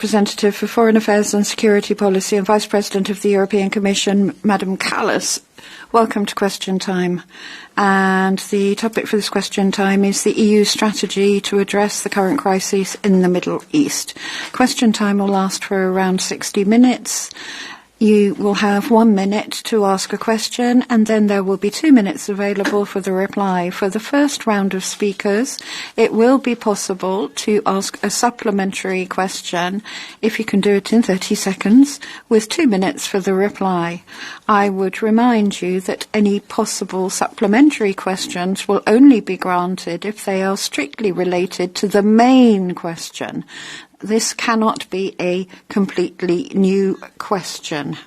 Representative for Foreign Affairs and Security Policy and Vice President of the European Commission, Madam Kallas. Welcome to Question Time. And the topic for this question time is the EU strategy to address the current crisis in the Middle East. Question time will last for around 60 minutes. You will have 1 minute to ask a question, and then there will be 2 minutes available for the reply. For the first round of speakers, it will be possible to ask a supplementary question, if you can do it in 30 seconds, with 2 minutes for the reply. I would remind you that any possible supplementary questions will only be granted if they are strictly related to the main question. This cannot be a completely new question.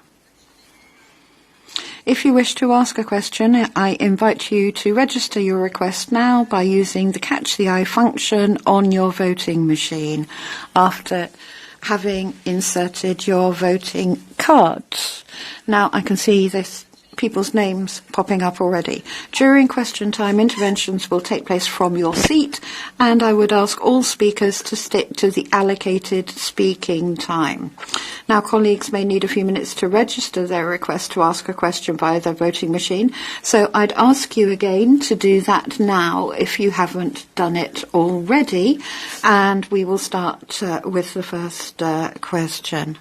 If you wish to ask a question, I invite you to register your request now by using the Catch the Eye function on your voting machine after having inserted your voting cards. Now I can see this people's names popping up already. During question time, interventions will take place from your seat, and I would ask all speakers to stick to the allocated speaking time. Now, colleagues may need a few minutes to register their request to ask a question via their voting machine, so I'd ask you again to do that now if you haven't done it already, and we will start with the first question.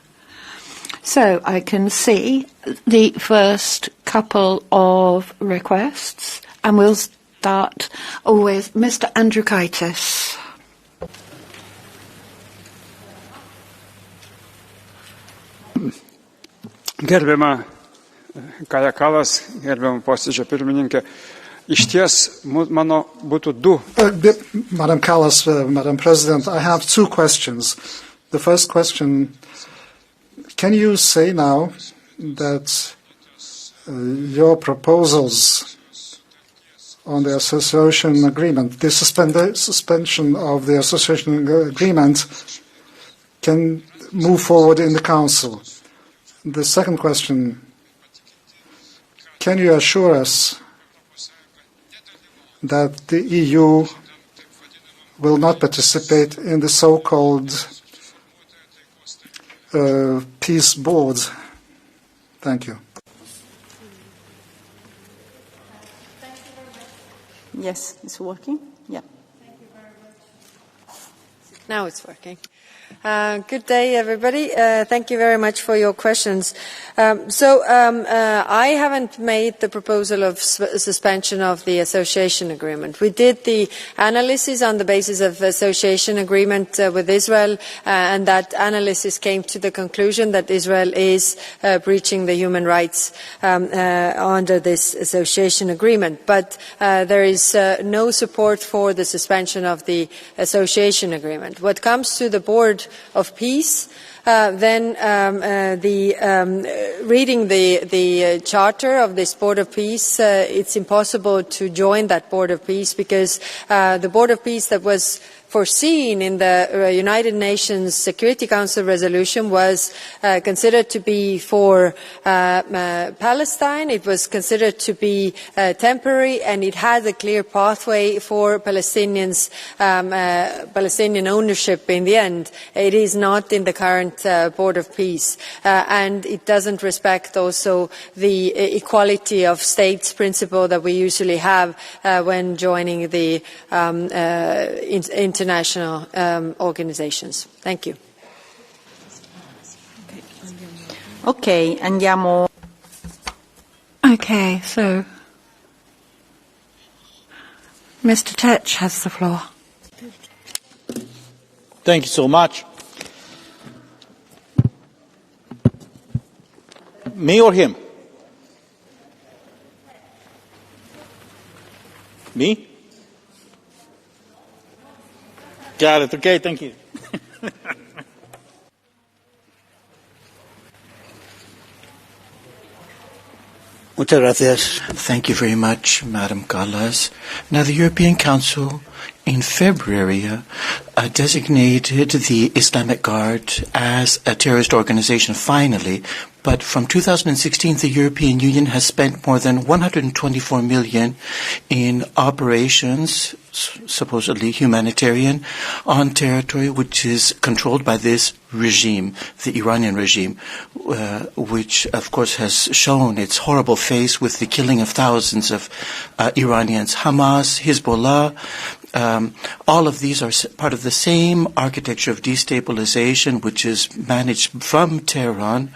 So I can see the first couple of requests, and we'll start with Mr. Andriukaitis. Gerbiama Kaja Kallas, gerbiama posėdžio pirmininkė, išties mano būtų du. Madam Kallas, Madam President, I have 2 questions. The first question, can you say now that your proposals on the association agreement, the suspension of the association agreement, can move forward in the Council? The second question, can you assure us that the EU will not participate in the so-called peace board? Thank you. Yes, it's working. Yeah. Thank you very much. Now it's working. Good day, everybody. Thank you very much for your questions. I haven't made the proposal of suspension of the association agreement. We did the analysis on the basis of association agreement with Israel, and that analysis came to the conclusion that Israel is breaching the human rights under this association agreement. But there is no support for the suspension of the association agreement. What comes to the Board of Peace, then reading the charter of this Board of Peace, it's impossible to join that Board of Peace because the Board of Peace that was foreseen in the United Nations Security Council resolution was considered to be for Palestine. It was considered to be temporary, and it had a clear pathway for Palestinians, Palestinian ownership in the end. It is not in the current Board of Peace, and it doesn't respect also the equality of states principle that we usually have when joining the international organizations. Thank you. Okay, andiamo. Okay, so Mr. Tech has the floor. Thank you so much. Me or him? Me? Got it. Okay, thank you. Muchas gracias. Thank you very much, Madam Kallas. Now, the European Council in February designated the Islamic Guard as a terrorist organization, finally. But from 2016, the European Union has spent more than 124 million in operations supposedly humanitarian, on territory which is controlled by this regime, the Iranian regime, which of course has shown its horrible face with the killing of thousands of Iranians. Hamas, Hezbollah, all of these are part of the same architecture of destabilization which is managed from Tehran,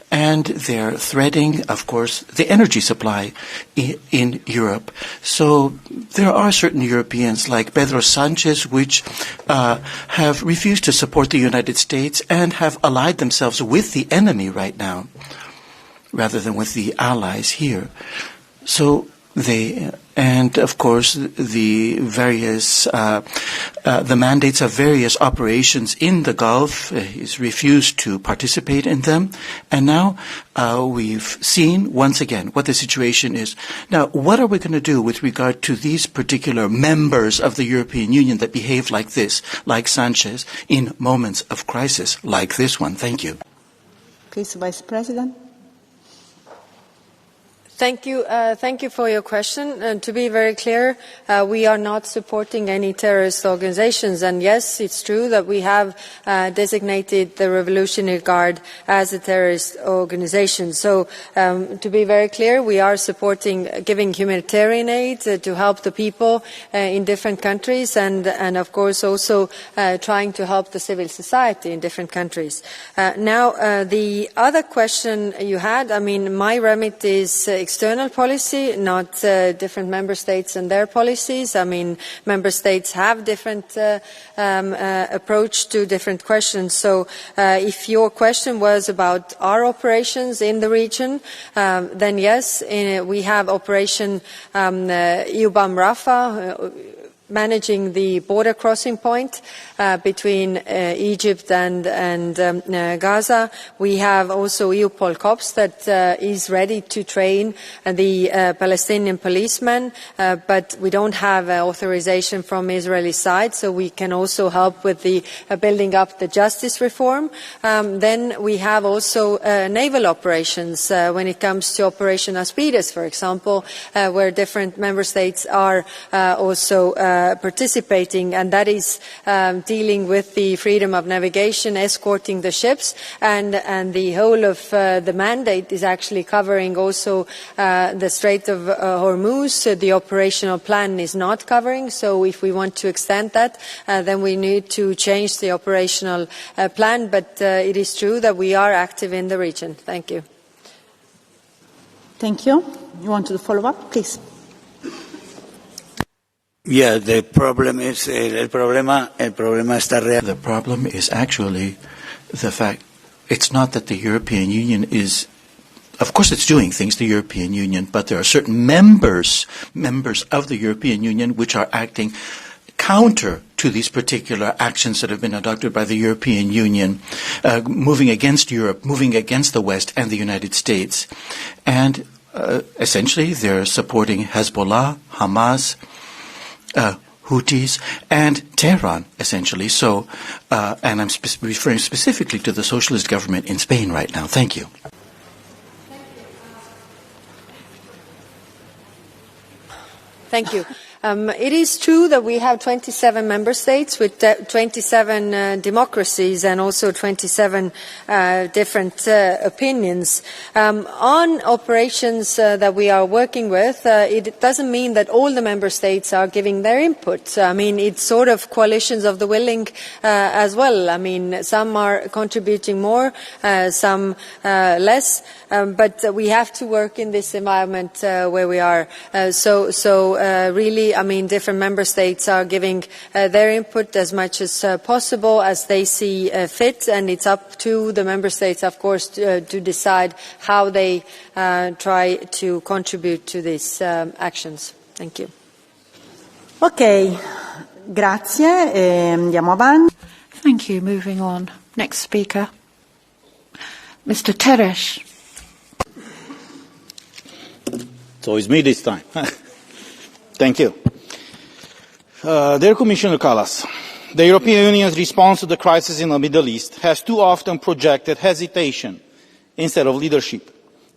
and they're threatening, of course, the energy supply in Europe. So there are certain Europeans like Pedro Sanchez which have refused to support the United States and have allied themselves with the enemy right now rather than with the allies here. So and of course the various the mandates of various operations in the Gulf is refused to participate in them, and now we've seen once again what the situation is. Now, what are we going to do with regard to these particular members of the European Union that behave like this, like Sanchez, in moments of crisis like this one? Thank you. Please, Vice President. Thank you for your question. And to be very clear, we are not supporting any terrorist organizations. And yes, it's true that we have designated the Revolutionary Guard as a terrorist organization. So, to be very clear, we are supporting giving humanitarian aid to help the people in different countries, and of course also trying to help the civil society in different countries. Now, the other question you had, I mean, my remit is external policy, not different member states and their policies. I mean, member states have different approach to different questions. So if your question was about our operations in the region, then yes, we have Operation EUBAM Rafah, managing the border crossing point between Egypt and Gaza. We have also EUPOL COPS that is ready to train the Palestinian policemen, but we don't have authorization from Israeli side, so we can also help with the building up the justice reform. Then we have also naval operations when it comes to Operation Aspides, for example, where different member states are also participating, and that is dealing with the freedom of navigation, escorting the ships, and the whole of the mandate is actually covering also the Strait of Hormuz. The operational plan is not covering, so if we want to extend that, then we need to change the operational plan, but it is true that we are active in the region. Thank you. Thank you. You want to follow up, please? Yeah, the problem is the problem is actually the fact it's not that the European Union is, of course it's doing things, the European Union, but there are certain members of the European Union which are acting counter to these particular actions that have been adopted by the European Union, moving against Europe, moving against the West and the United States. And essentially they're supporting Hezbollah, Hamas, Houthis, and Tehran, essentially. So, and I'm referring specifically to the socialist government in Spain right now. Thank you. Thank you. It is true that we have 27 member states with 27 democracies and also 27 different opinions. On operations that we are working with, it doesn't mean that all the member states are giving their input. I mean, it's sort of coalitions of the willing as well. I mean, some are contributing more, some less, but we have to work in this environment where we are. Really, I mean, different member states are giving their input as much as possible as they see fit, and it's up to the member states, of course, to decide how they try to contribute to these actions. Thank you. Ok, grazie. Andiamo avanti. Thank you. Moving on. Next speaker, Mr. Teres. So it's me this time. Thank you. Dear Commissioner Kallas, the European Union's response to the crisis in the Middle East has too often projected hesitation instead of leadership.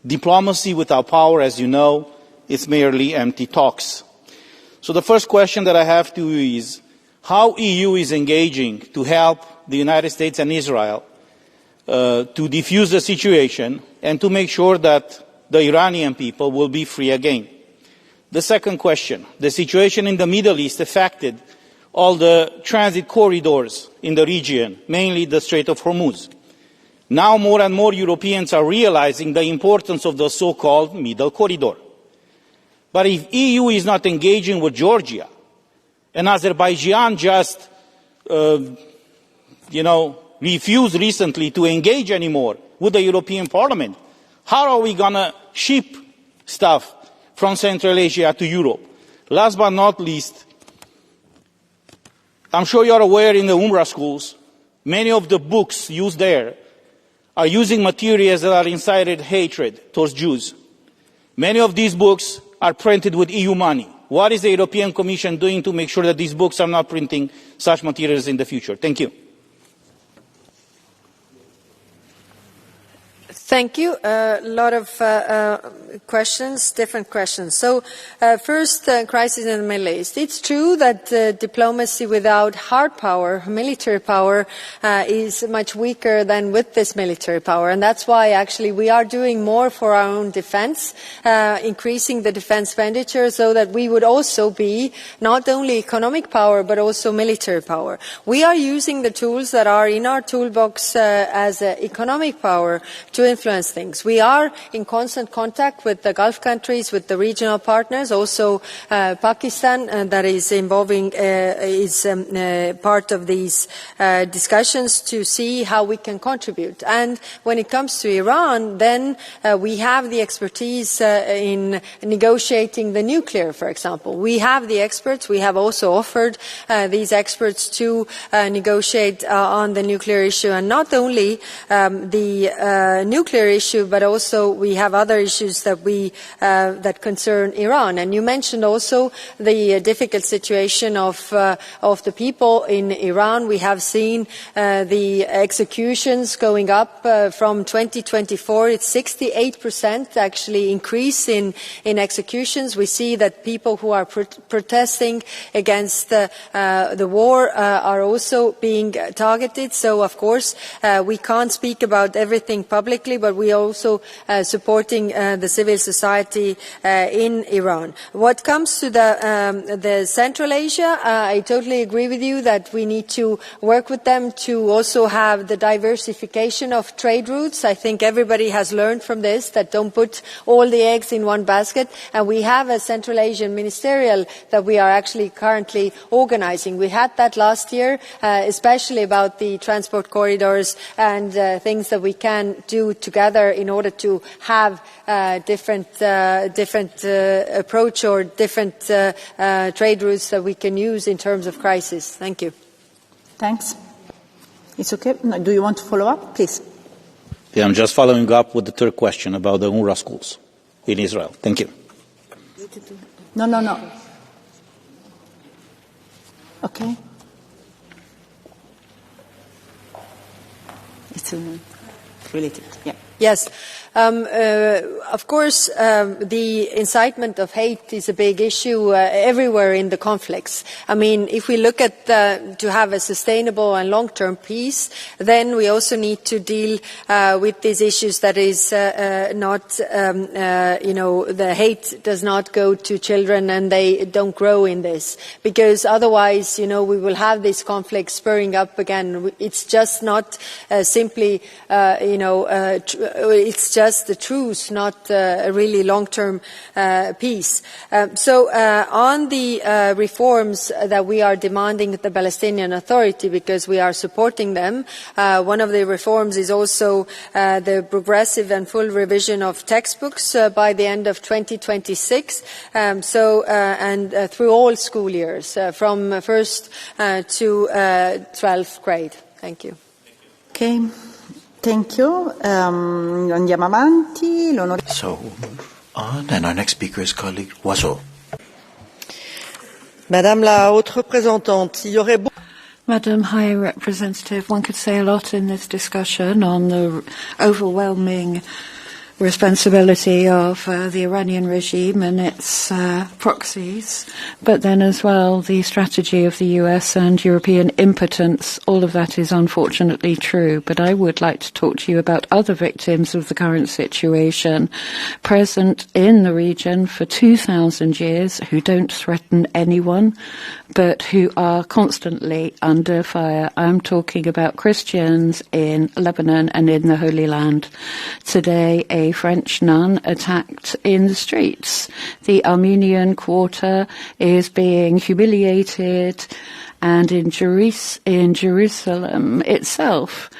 Diplomacy without power, as you know, is merely empty talks. So the first question that I have to you is, how EU is engaging to help the United States and Israel to defuse the situation and to make sure that the Iranian people will be free again? The second question, the situation in the Middle East affected all the transit corridors in the region, mainly the Strait of Hormuz. Now more and more Europeans are realizing the importance of the so-called Middle Corridor. But if EU is not engaging with Georgia, and Azerbaijan just, refused recently to engage anymore with the European Parliament, how are we going to ship stuff from Central Asia to Europe? Last but not least, I'm sure you're aware in the UNRWA schools, many of the books used there are using materials that are incited hatred towards Jews. Many of these books are printed with EU money. What is the European Commission doing to make sure that these books are not printing such materials in the future? Thank you. Thank you. A lot of questions, different questions. So first, crisis in the Middle East. It's true that diplomacy without hard power, military power, is much weaker than with this military power. And that's why actually we are doing more for our own defense, increasing the defense expenditure so that we would also be not only economic power but also military power. We are using the tools that are in our toolbox as economic power to influence things. We are in constant contact with the Gulf countries, with the regional partners, also Pakistan, that is involving, is part of these discussions to see how we can contribute. And when it comes to Iran, then we have the expertise in negotiating the nuclear, for example. We have the experts. We have also offered these experts to negotiate on the nuclear issue, and not only the nuclear issue, but also we have other issues that that concern Iran. And you mentioned also the difficult situation of the people in Iran. We have seen the executions going up from 2024. It's 68% actually increase in executions. We see that people who are protesting against the war are also being targeted. So of course we can't speak about everything publicly, but we are also supporting the civil society in Iran. What comes to the Central Asia, I totally agree with you that we need to work with them to also have the diversification of trade routes. I think everybody has learned from this that don't put all the eggs in one basket, and we have a Central Asian ministerial that we are actually currently organizing. We had that last year, especially about the transport corridors and things that we can do together in order to have different approach or different trade routes that we can use in terms of crisis. Thank you. Thanks. It's okay. Do you want to follow up, please? Yeah, I'm just following up with the third question about the UNRWA schools in Israel. Thank you. No. Okay. It's related. Yeah. Yes. Of course, the incitement of hate is a big issue everywhere in the conflicts. I mean, if we look at to have a sustainable and long-term peace, then we also need to deal with these issues that is not, the hate does not go to children and they don't grow in this. Because otherwise, we will have this conflict spurring up again. It's just not simply, it's just the truce, not a really long-term peace. So on the reforms that we are demanding at the Palestinian Authority, because we are supporting them, one of the reforms is also the progressive and full revision of textbooks by the end of 2026, and through all school years, from 1st to 12th grade. Thank you. Okay. Thank you. Andiamo avanti. So, on, and our next speaker is colleague Oiseau. Madame la haute représentante, il y aurait beaucoup. Madam High Representative, one could say a lot in this discussion on the overwhelming responsibility of the Iranian regime and its proxies, but then as well the strategy of the US and European impotence. All of that is unfortunately true, but I would like to talk to you about other victims of the current situation present in the region for 2,000 years who don't threaten anyone, but who are constantly under fire. I'm talking about Christians in Lebanon and in the Holy Land. Today, a French nun attacked in the streets. The Armenian quarter is being humiliated, and in Jerusalem itself,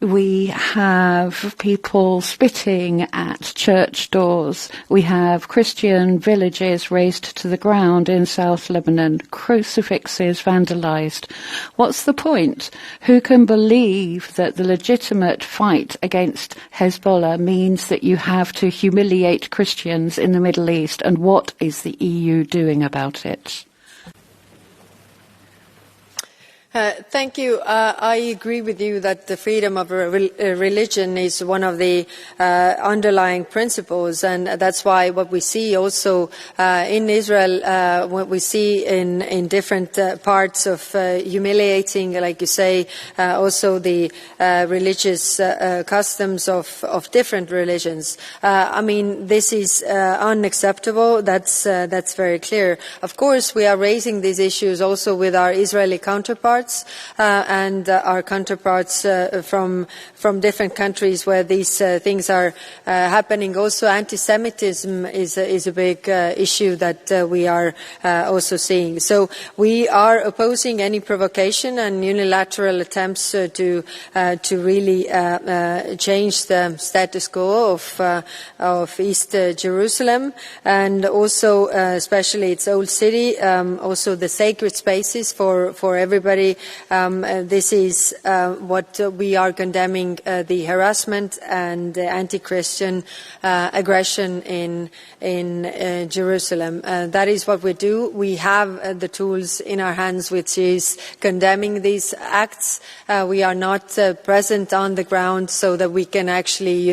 we have people spitting at church doors. We have Christian villages razed to the ground in South Lebanon, crucifixes vandalized. What's the point? Who can believe that the legitimate fight against Hezbollah means that you have to humiliate Christians in the Middle East? And what is the EU doing about it? Thank you. I agree with you that the freedom of religion is one of the underlying principles, and that's why what we see also in Israel, what we see in different parts of humiliating, like you say, also the religious customs of different religions. I mean, this is unacceptable. That's very clear. Of course, we are raising these issues also with our Israeli counterparts. And our counterparts from different countries where these things are happening. Also, anti-Semitism is a big issue that we are also seeing. So we are opposing any provocation and unilateral attempts to really change the status quo of East Jerusalem, and also especially its old city, also the sacred spaces for everybody. This is what we are condemning, the harassment and the anti-Christian aggression in Jerusalem. That is what we do. We have the tools in our hands, which is condemning these acts. We are not present on the ground so that we can actually,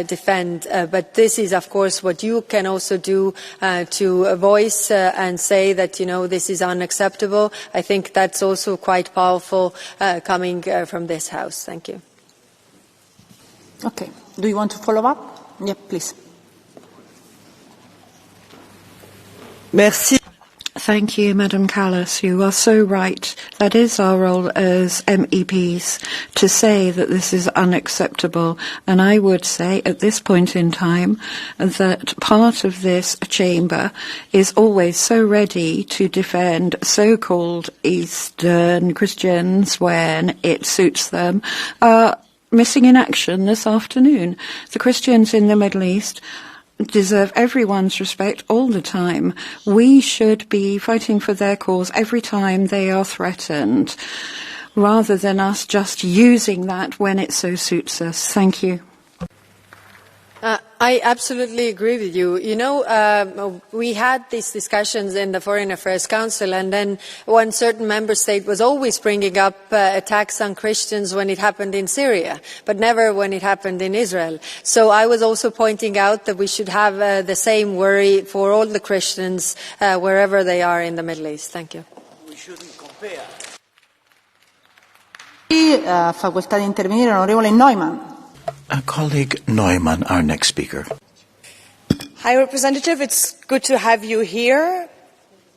defend. But this is, of course, what you can also do to voice and say that, this is unacceptable. I think that's also quite powerful coming from this House. Thank you. Okay. Do you want to follow up? Yeah, please. Merci. Thank you, Madam Kallas. You are so right. That is our role as MEPs, to say that this is unacceptable. And I would say at this point in time that part of this chamber is always so ready to defend so-called Eastern Christians when it suits them, missing in action this afternoon. The Christians in the Middle East deserve everyone's respect all the time. We should be fighting for their cause every time they are threatened, rather than us just using that when it so suits us. Thank you. I absolutely agree with you. We had these discussions in the Foreign Affairs Council, and then one certain member state was always bringing up attacks on Christians when it happened in Syria, but never when it happened in Israel. So I was also pointing out that we should have the same worry for all the Christians wherever they are in the Middle East. Thank you. We shouldn't compare. Facoltà di intervenire l'onorevole Neumann. Colleague Neumann, our next speaker. High Representative, it's good to have you here,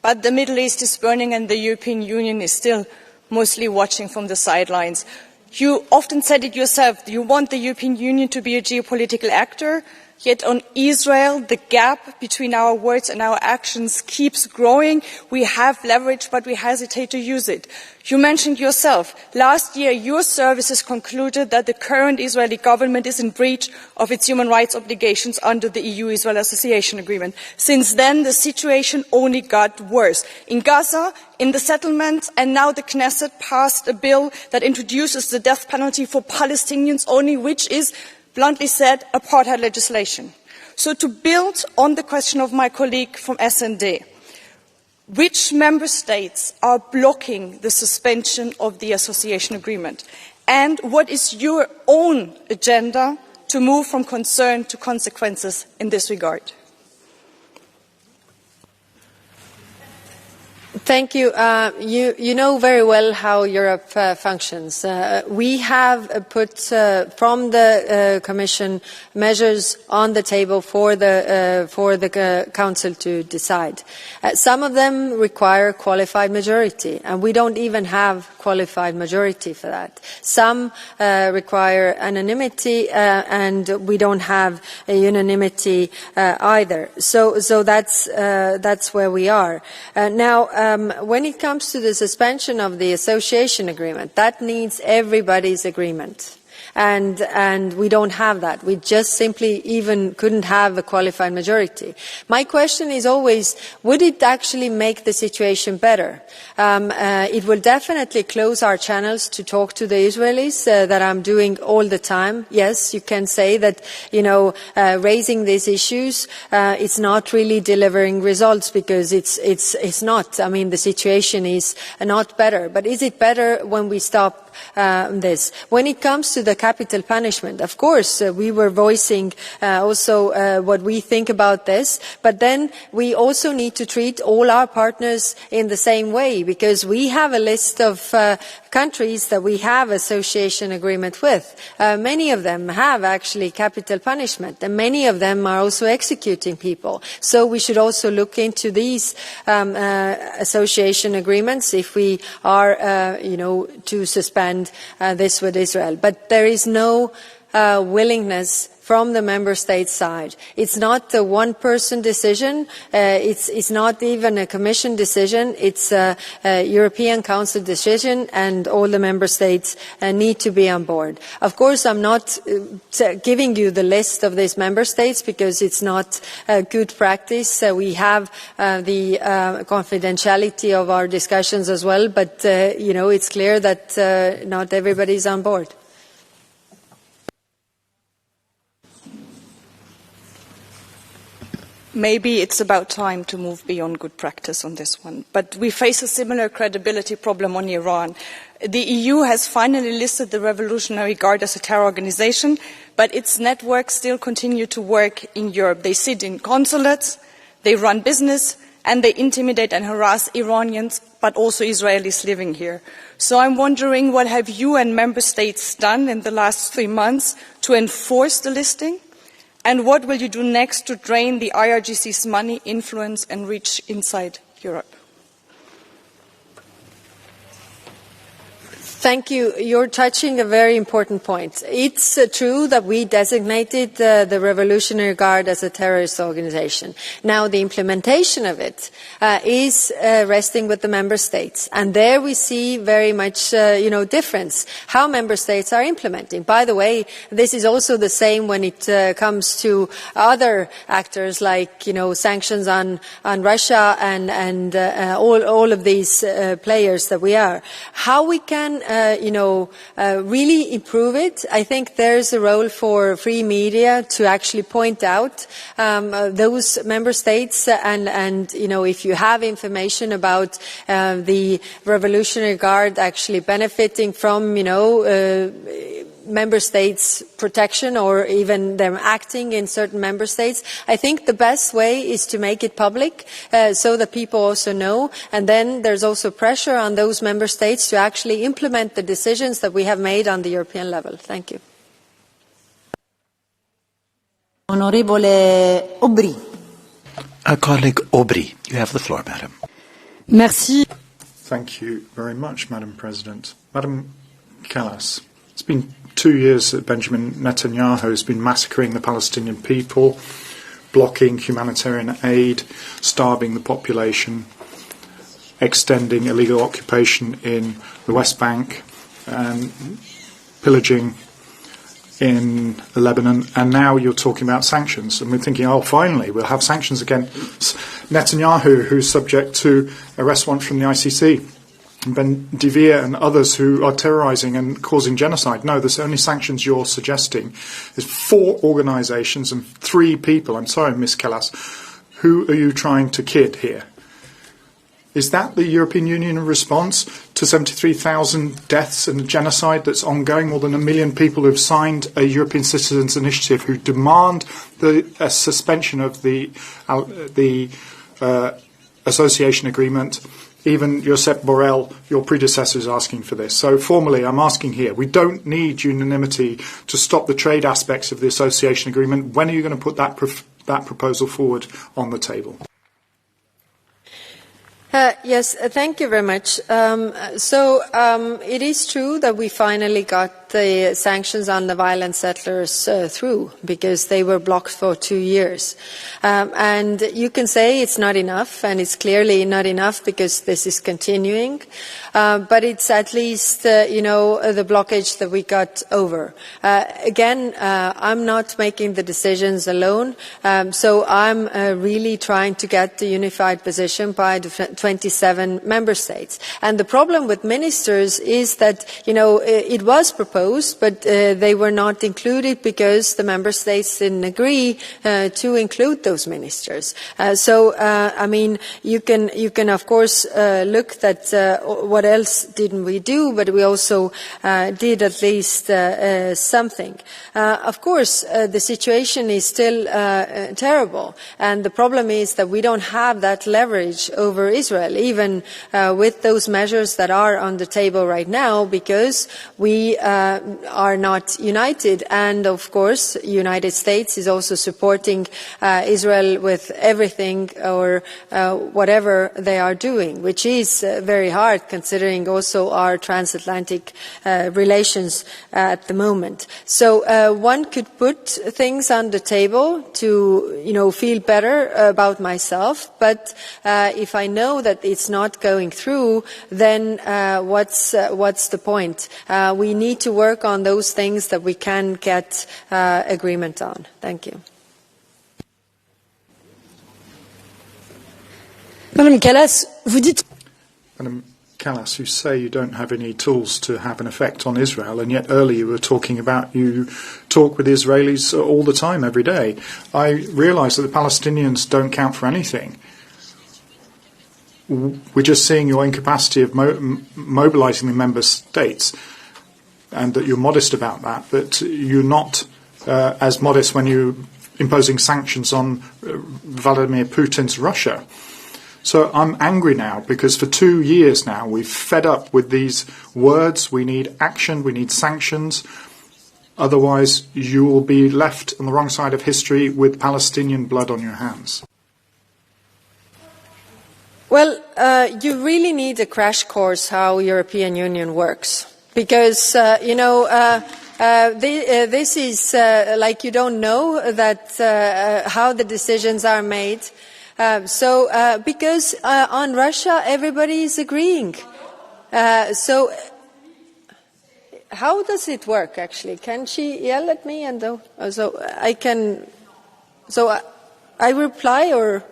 but the Middle East is burning and the European Union is still mostly watching from the sidelines. You often said it yourself, you want the European Union to be a geopolitical actor, yet on Israel, the gap between our words and our actions keeps growing. We have leverage, but we hesitate to use it. You mentioned yourself, last year your services concluded that the current Israeli government is in breach of its human rights obligations under the EU-Israel Association Agreement. Since then, the situation only got worse. In Gaza, in the settlements, and now the Knesset passed a bill that introduces the death penalty for Palestinians only, which is, bluntly said, apartheid legislation. So to build on the question of my colleague from SD, which member states are blocking the suspension of the association agreement? And what is your own agenda to move from concern to consequences in this regard? Thank you. You know very well how Europe functions. We have put from the Commission measures on the table for the Council to decide. Some of them require qualified majority, and we don't even have qualified majority for that. Some require anonymity, and we don't have a unanimity either. So that's where we are now. When it comes to the suspension of the association agreement, that needs everybody's agreement. And we don't have that. We just simply even couldn't have a qualified majority. My question is always, would it actually make the situation better? It will definitely close our channels to talk to the Israelis that I'm doing all the time. Yes, you can say that, raising these issues, it's not really delivering results because it's not. I mean, the situation is not better. But is it better when we stop this? When it comes to the capital punishment, of course, we were voicing also what we think about this, but then we also need to treat all our partners in the same way, because we have a list of countries that we have association agreement with. Many of them have actually capital punishment, and many of them are also executing people. So we should also look into these association agreements if we are, to suspend this with Israel. But there is no willingness from the member state side. It's not a one-person decision. It's not even a Commission decision. It's a European Council decision, and all the member states need to be on board. Of course, I'm not giving you the list of these member states because it's not good practice. We have the confidentiality of our discussions as well, but it's clear that not everybody is on board. Maybe it's about time to move beyond good practice on this one. But we face a similar credibility problem on Iran. The EU has finally listed the Revolutionary Guard as a terror organization, but its networks still continue to work in Europe. They sit in consulates, they run business, and they intimidate and harass Iranians, but also Israelis living here. So I'm wondering, what have you and member states done in the last 3 months to enforce the listing? And what will you do next to drain the IRGC's money, influence and reach inside Europe? Thank you. You're touching a very important point. It's true that we designated the Revolutionary Guard as a terrorist organization. Now, the implementation of it is resting with the member states, and there we see very much, difference how member states are implementing. By the way, this is also the same when it comes to other actors, like sanctions on Russia and all of these players that we are. How we can really improve it. I think there's a role for free media to actually point out those member states, and if you have information about the Revolutionary Guard actually benefiting from member states' protection or even them acting in certain member states, I think the best way is to make it public so that people also know, and then there's also pressure on those member states to actually implement the decisions that we have made on the European level. Thank you. Honorable Aubry. Colleague Aubry, you have the floor, madam. Merci. Thank you very much, Madam President. Madam Kallas, it's been 2 years that Benjamin Netanyahu has been massacring the Palestinian people, blocking humanitarian aid, starving the population, extending illegal occupation in the West Bank, and pillaging in Lebanon, and now you're talking about sanctions, and we're thinking, oh, finally, we'll have sanctions against Netanyahu, who's subject to arrest warrant from the ICC, and Ben Divir and others who are terrorizing and causing genocide. No, the only sanctions you're suggesting is 4 organizations and 3 people. I'm sorry, Ms. Kallas. Who are you trying to kid here? Is that the European Union response to 73,000 deaths and the genocide that's ongoing? More than 1 million people who have signed a European Citizens Initiative who demand the suspension of the association agreement. Even Josep Borrell, your predecessor, is asking for this. So formally, I'm asking here, we don't need unanimity to stop the trade aspects of the association agreement. When are you going to put that proposal forward on the table? Yes, thank you very much. It is true that we finally got the sanctions on the violent settlers through, because they were blocked for 2 years. And you can say it's not enough, and it's clearly not enough because this is continuing. But it's at least, the blockage that we got over. Again, I'm not making the decisions alone, so I'm really trying to get the unified position by the 27 member states. And the problem with ministers is that, it was proposed, but they were not included because the member states didn't agree to include those ministers. You can of course look at what else didn't we do, but we also did at least something. Of course, the situation is still terrible, and the problem is that we don't have that leverage over Israel, even with those measures that are on the table right now, because we are not united. And of course, the United States is also supporting Israel with everything or whatever they are doing, which is very hard considering also our transatlantic relations at the moment. So one could put things on the table to, feel better about myself, but if I know that it's not going through, then what's the point? We need to work on those things that we can get agreement on. Thank you. Madame Kallas, vous dites... Madame Kallas, you say you don't have any tools to have an effect on Israel, and yet earlier you were talking about you talk with Israelis all the time, every day. I realise that the Palestinians don't count for anything. We're just seeing your incapacity of mobilising the member states, and that you're modest about that, but you're not as modest when you're imposing sanctions on Vladimir Putin's Russia. So I'm angry now because for 2 years now we've fed up with these words. We need action, we need sanctions. Otherwise you will be left on the wrong side of history with Palestinian blood on your hands. Well, you really need a crash course how European Union works, because this is like you don't know that how the decisions are made. Because on Russia everybody is agreeing. So how does it work actually? Can she yell at me and so I can? So I reply or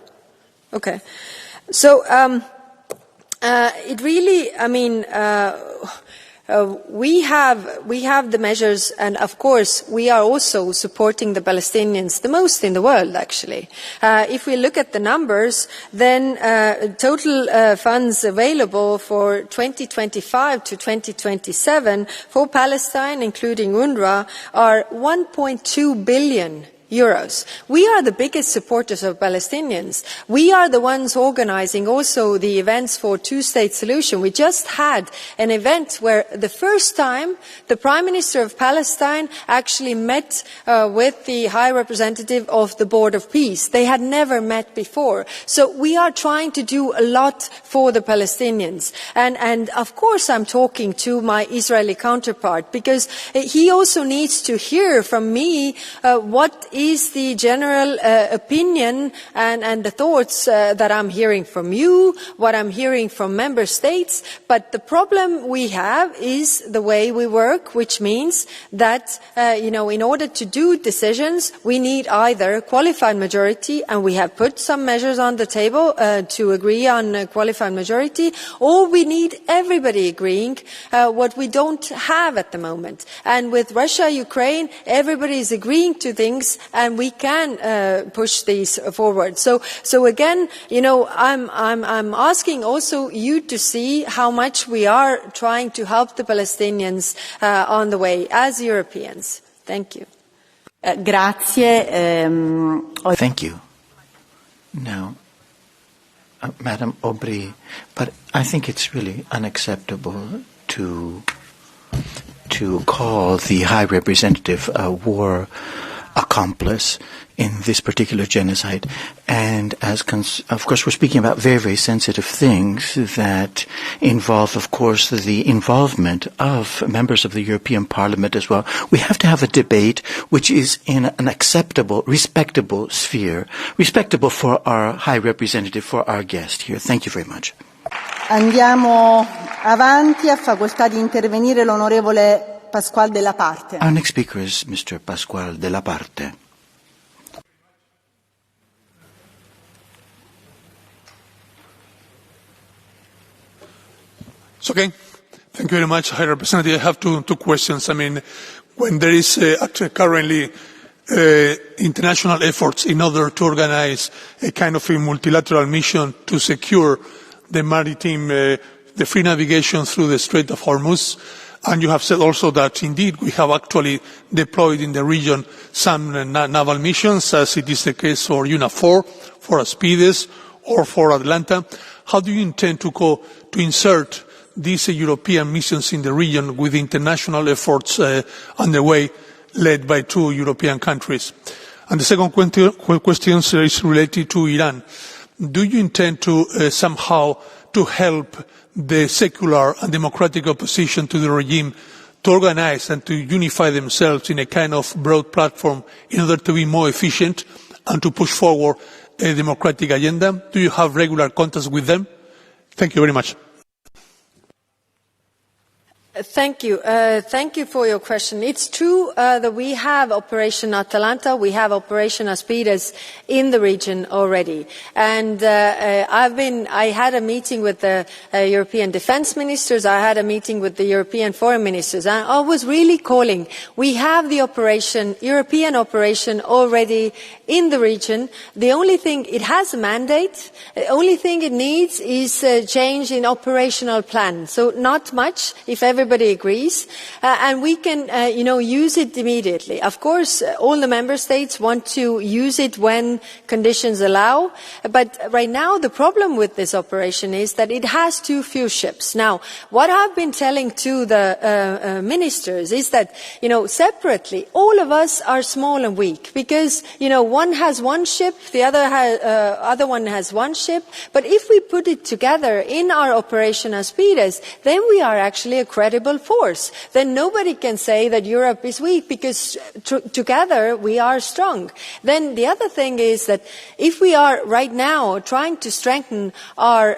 okay? So it really, we have the measures, and of course we are also supporting the Palestinians the most in the world, actually. If we look at the numbers, then total funds available for 2025 to 2027 for Palestine, including UNRWA, are 1.2 billion euros. We are the biggest supporters of Palestinians. We are the ones organising also the events for two-state solution. We just had an event where the first time the Prime Minister of Palestine actually met with the High Representative of the Board of Peace. They had never met before. So we are trying to do a lot for the Palestinians. And of course I'm talking to my Israeli counterpart, because he also needs to hear from me what is the general opinion and the thoughts that I'm hearing from you, what I'm hearing from member states. But the problem we have is the way we work, which means that, in order to do decisions, we need either qualified majority, and we have put some measures on the table to agree on a qualified majority, or we need everybody agreeing, what we don't have at the moment. And with Russia, Ukraine, everybody is agreeing to things, and we can push these forward. So again, I'm asking also you to see how much we are trying to help the Palestinians on the way as Europeans. Thank you. Grazie. Thank you. Now, Madam Aubry, but I think it's really unacceptable to call the High Representative a war accomplice in this particular genocide. And of course, we're speaking about very, very sensitive things that involve, of course, the involvement of members of the European Parliament as well. We have to have a debate which is in an acceptable, respectable sphere, respectable for our High Representative, for our guest here. Thank you very much. Andiamo avanti, ha facoltà di intervenire l'onorevole Pasquale Della Parte. Our next speaker is Mr. Pasquale Della Parte. It's okay. Thank you very much, High Representative. I have two questions. I mean, when there is currently international efforts in order to organize a kind of a multilateral mission to secure the maritime, the free navigation through the Strait of Hormuz, and you have said also that indeed we have actually deployed in the region some naval missions, as it is the case for UNAFOR, for Aspides, or for Atlanta. How do you intend to insert these European missions in the region with international efforts underway, led by 2 European countries? And the second question is related to Iran. Do you intend to somehow to help the secular and democratic opposition to the regime to organize and to unify themselves in a kind of broad platform in order to be more efficient and to push forward a democratic agenda? Do you have regular contacts with them? Thank you very much. Thank you. Thank you for your question. It's true that we have Operation Atalanta, we have Operation Aspides in the region already. And I had a meeting with the European defense ministers, I had a meeting with the European foreign ministers, and I was really calling. We have the European operation already in the region. The only thing, it has a mandate, the only thing it needs is a change in operational plan. So not much, if everybody agrees, and we can use it immediately. Of course, all the member states want to use it when conditions allow, but right now the problem with this operation is that it has too few ships. Now, what I've been telling to the ministers is that, separately, all of us are small and weak, because, one has one ship, the other one has one ship, but if we put it together in our Operation Aspides, then we are actually a credible force. Then nobody can say that Europe is weak, because together we are strong. Then the other thing is that if we are right now trying to strengthen our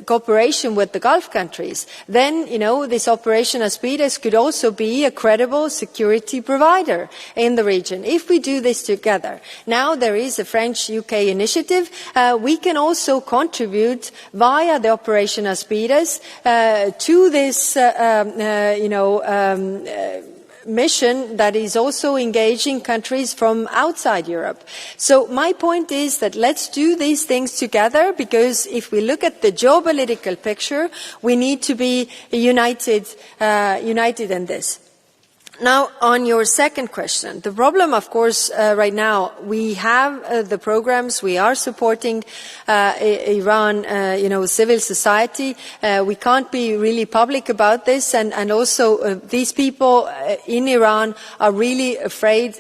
cooperation with the Gulf countries, then, this Operation Aspides could also be a credible security provider in the region, if we do this together. Now there is a French-UK initiative. We can also contribute via the Operation Aspides to this mission that is also engaging countries from outside Europe. So my point is that let's do these things together, because if we look at the geopolitical picture, we need to be united in this. Now, on your second question, the problem, of course, right now, we have the programs, we are supporting Iran, civil society. We can't be really public about this, and also these people in Iran are really afraid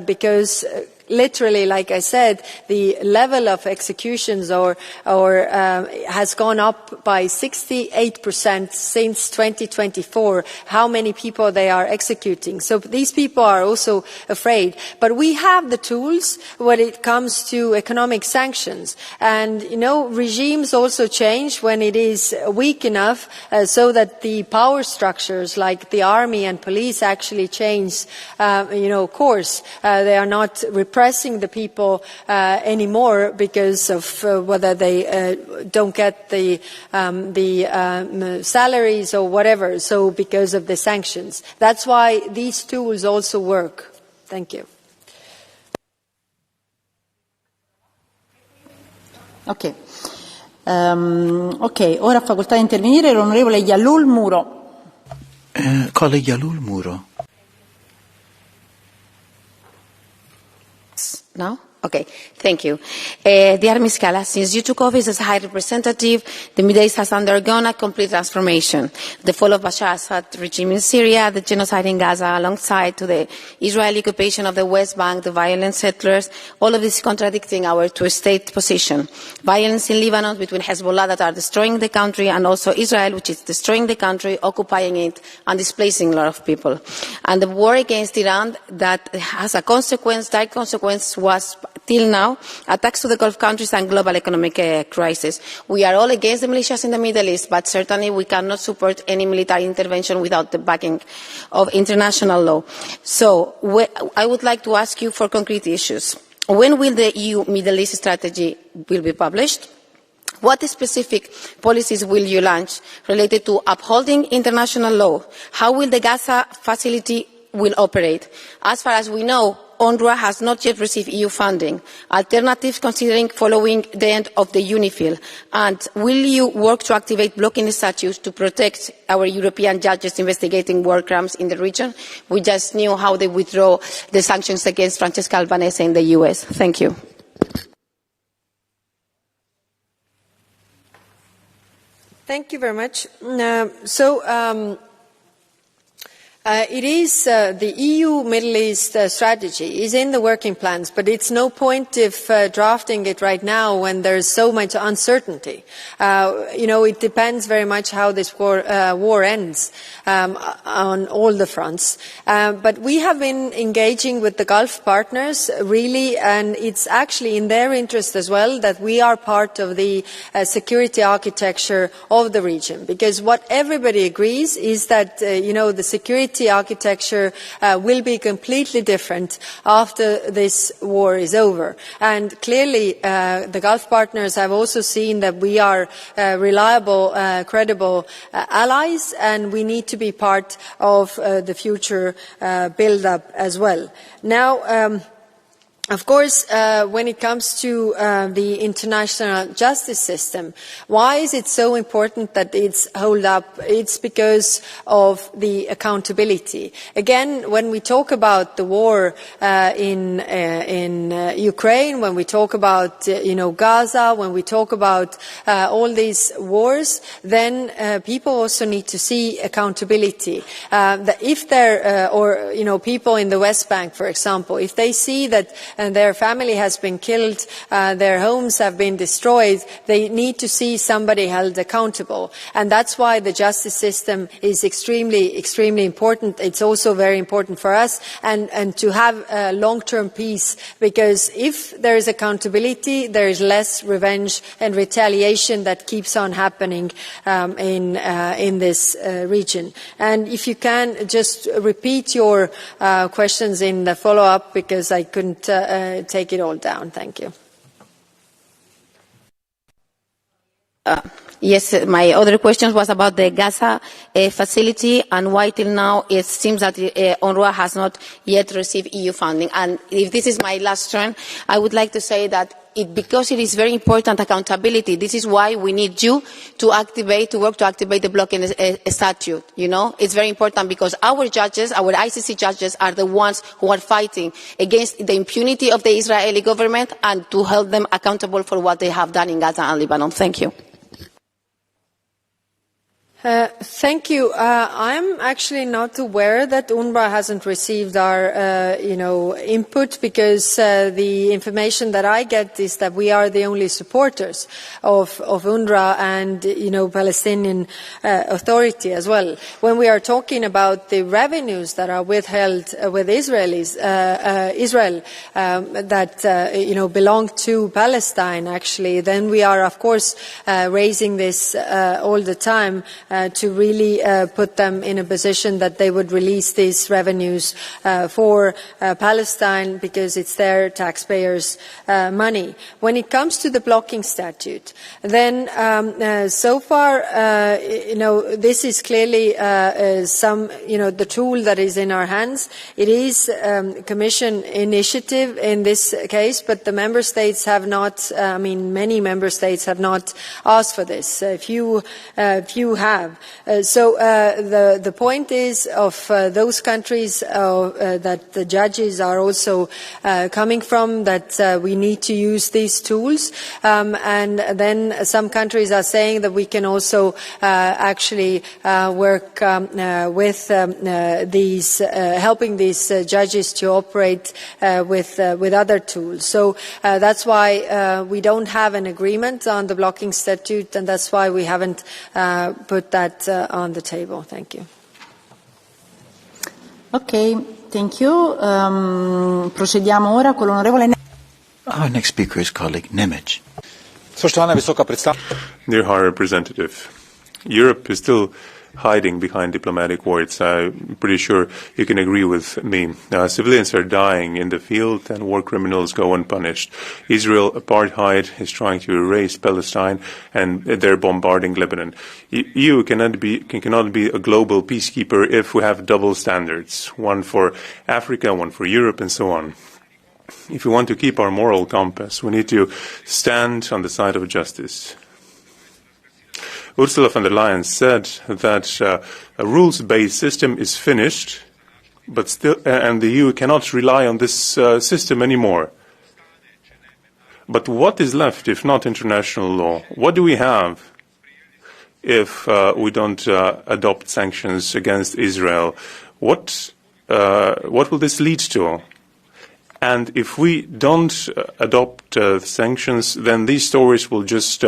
because literally, like I said, the level of executions has gone up by 68% since 2024, how many people they are executing. So these people are also afraid. But we have the tools when it comes to economic sanctions. And, regimes also change when it is weak enough so that the power structures like the army and police actually change, course. They are not repressing the people anymore because of whether they don't get the salaries or whatever, so because of the sanctions. That's why these tools also work. Thank you. Ok. Ok, ora ha facoltà di intervenire l'onorevole Yalul Muro. Colleague Yalul Muro. No? Okay, thank you. Dear Ms. Kallas, since you took office as High Representative, the Middle East has undergone a complete transformation. The fall of Bashar Assad regime in Syria, the genocide in Gaza, alongside to the Israeli occupation of the West Bank, the violent settlers, all of this contradicting our two-state position. Violence in Lebanon between Hezbollah that are destroying the country and also Israel, which is destroying the country, occupying it and displacing a lot of people. And the war against Iran that has a consequence, direct consequence was till now, attacks to the Gulf countries and global economic crisis. We are all against the militias in the Middle East, but certainly we cannot support any military intervention without the backing of international law. So I would like to ask you for concrete issues. When will the EU Middle East strategy be published? What specific policies will you launch related to upholding international law? How will the Gaza facility will operate? As far as we know, UNRWA has not yet received EU funding. Alternatives considering following the end of the UNIFIL? And will you work to activate blocking statutes to protect our European judges investigating war crimes in the region? We just knew how they withdraw the sanctions against Francesca Albanese in the US. Thank you. Thank you very much. It is the EU Middle East strategy is in the working plans, but it's no point if drafting it right now when there's so much uncertainty. It depends very much how this war ends on all the fronts. But we have been engaging with the Gulf partners really, and it's actually in their interest as well that we are part of the security architecture of the region, because what everybody agrees is that the security architecture will be completely different after this war is over. And clearly the Gulf partners have also seen that we are reliable, credible allies, and we need to be part of the future build-up as well. Now, of course, when it comes to the international justice system, why is it so important that it's held up? It's because of the accountability. Again, when we talk about the war in Ukraine, when we talk about Gaza, when we talk about all these wars, then people also need to see accountability. That if there people in the West Bank, for example, if they see that their family has been killed, their homes have been destroyed, they need to see somebody held accountable. And that's why the justice system is extremely, extremely important. It's also very important for us and to have long-term peace, because if there is accountability, there is less revenge and retaliation that keeps on happening in this region. And if you can just repeat your questions in the follow-up, because I couldn't take it all down. Thank you. Yes, my other question was about the Gaza facility and why till now it seems that UNRWA has not yet received EU funding. And if this is my last turn, I would like to say that because it is very important accountability, this is why we need you to work to activate the blocking statute. It's very important because our judges, our ICC judges, are the ones who are fighting against the impunity of the Israeli government and to hold them accountable for what they have done in Gaza and Lebanon. Thank you. Thank you. I'm actually not aware that UNRWA hasn't received our, input, because the information that I get is that we are the only supporters of UNRWA and, Palestinian Authority as well. When we are talking about the revenues that are withheld with Israel that, belong to Palestine, actually, then we are, of course, raising this all the time. to really put them in a position that they would release these revenues for Palestine, because it's their taxpayers' money. When it comes to the blocking statute, then so far, this is clearly the tool that is in our hands. It is Commission initiative in this case, but the member states have not. Many member states have not asked for this. Few have. So the point is of those countries that the judges are also coming from, that we need to use these tools, and then some countries are saying that we can also actually work with these, helping these judges to operate with other tools. So that's why we don't have an agreement on the blocking statute, and that's why we haven't put that on the table. Thank you. Okay, thank you. Procediamo ora con l'onorevole. Our next speaker is colleague Nemec. Dear High Representative, Europe is still hiding behind diplomatic words. I'm pretty sure you can agree with me. Civilians are dying in the field and war criminals go unpunished. Israel apartheid is trying to erase Palestine and they're bombarding Lebanon. EU cannot be a global peacekeeper if we have double standards, one for Africa, one for Europe, and so on. If we want to keep our moral compass, we need to stand on the side of justice. Ursula von der Leyen said that a rules-based system is finished, but still, and the EU cannot rely on this system anymore. But what is left if not international law? What do we have if we don't adopt sanctions against Israel? What will this lead to? And if we don't adopt sanctions, then these stories will just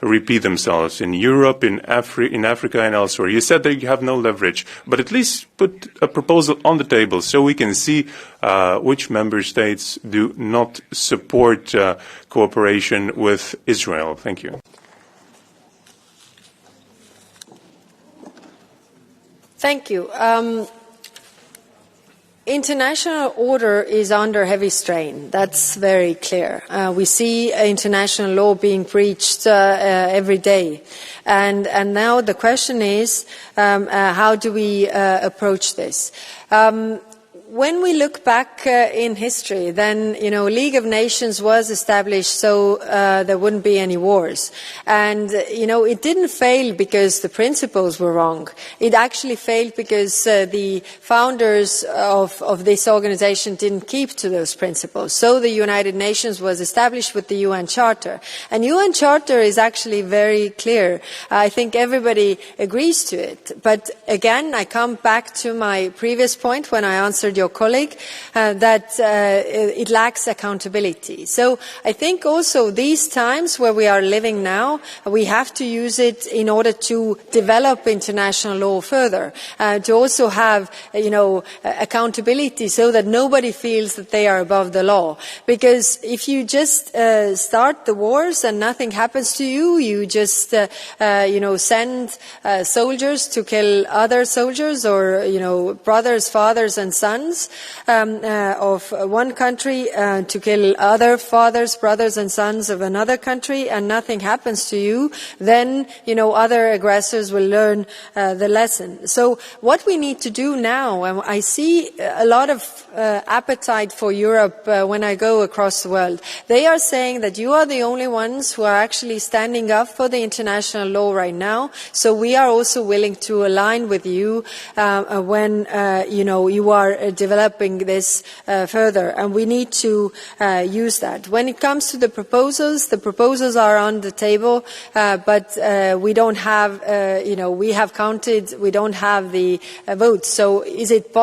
repeat themselves in Europe, in Africa, and elsewhere. You said that you have no leverage, but at least put a proposal on the table so we can see which member states do not support cooperation with Israel. Thank you. Thank you. International order is under heavy strain. That's very clear. We see international law being breached every day. And now the question is, how do we approach this? When we look back in history, then, League of Nations was established so there wouldn't be any wars. And, it didn't fail because the principles were wrong. It actually failed because the founders of this organization didn't keep to those principles. So the United Nations was established with the UN Charter. And UN Charter is actually very clear. I think everybody agrees to it. But again, I come back to my previous point when I answered your colleague, that it lacks accountability. So I think also these times where we are living now, we have to use it in order to develop international law further, to also have, accountability so that nobody feels that they are above the law. Because if you just start the wars and nothing happens to you, you just, send soldiers to kill other soldiers, or, brothers, fathers and sons of one country to kill other fathers, brothers and sons of another country, and nothing happens to you, then, other aggressors will learn the lesson. So what we need to do now, and I see a lot of appetite for Europe when I go across the world. They are saying that you are the only ones who are actually standing up for the international law right now, so we are also willing to align with you when, you are developing this further, and we need to use that. When it comes to the proposals are on the table, but we don't have, we have counted, we don't have the votes. So is it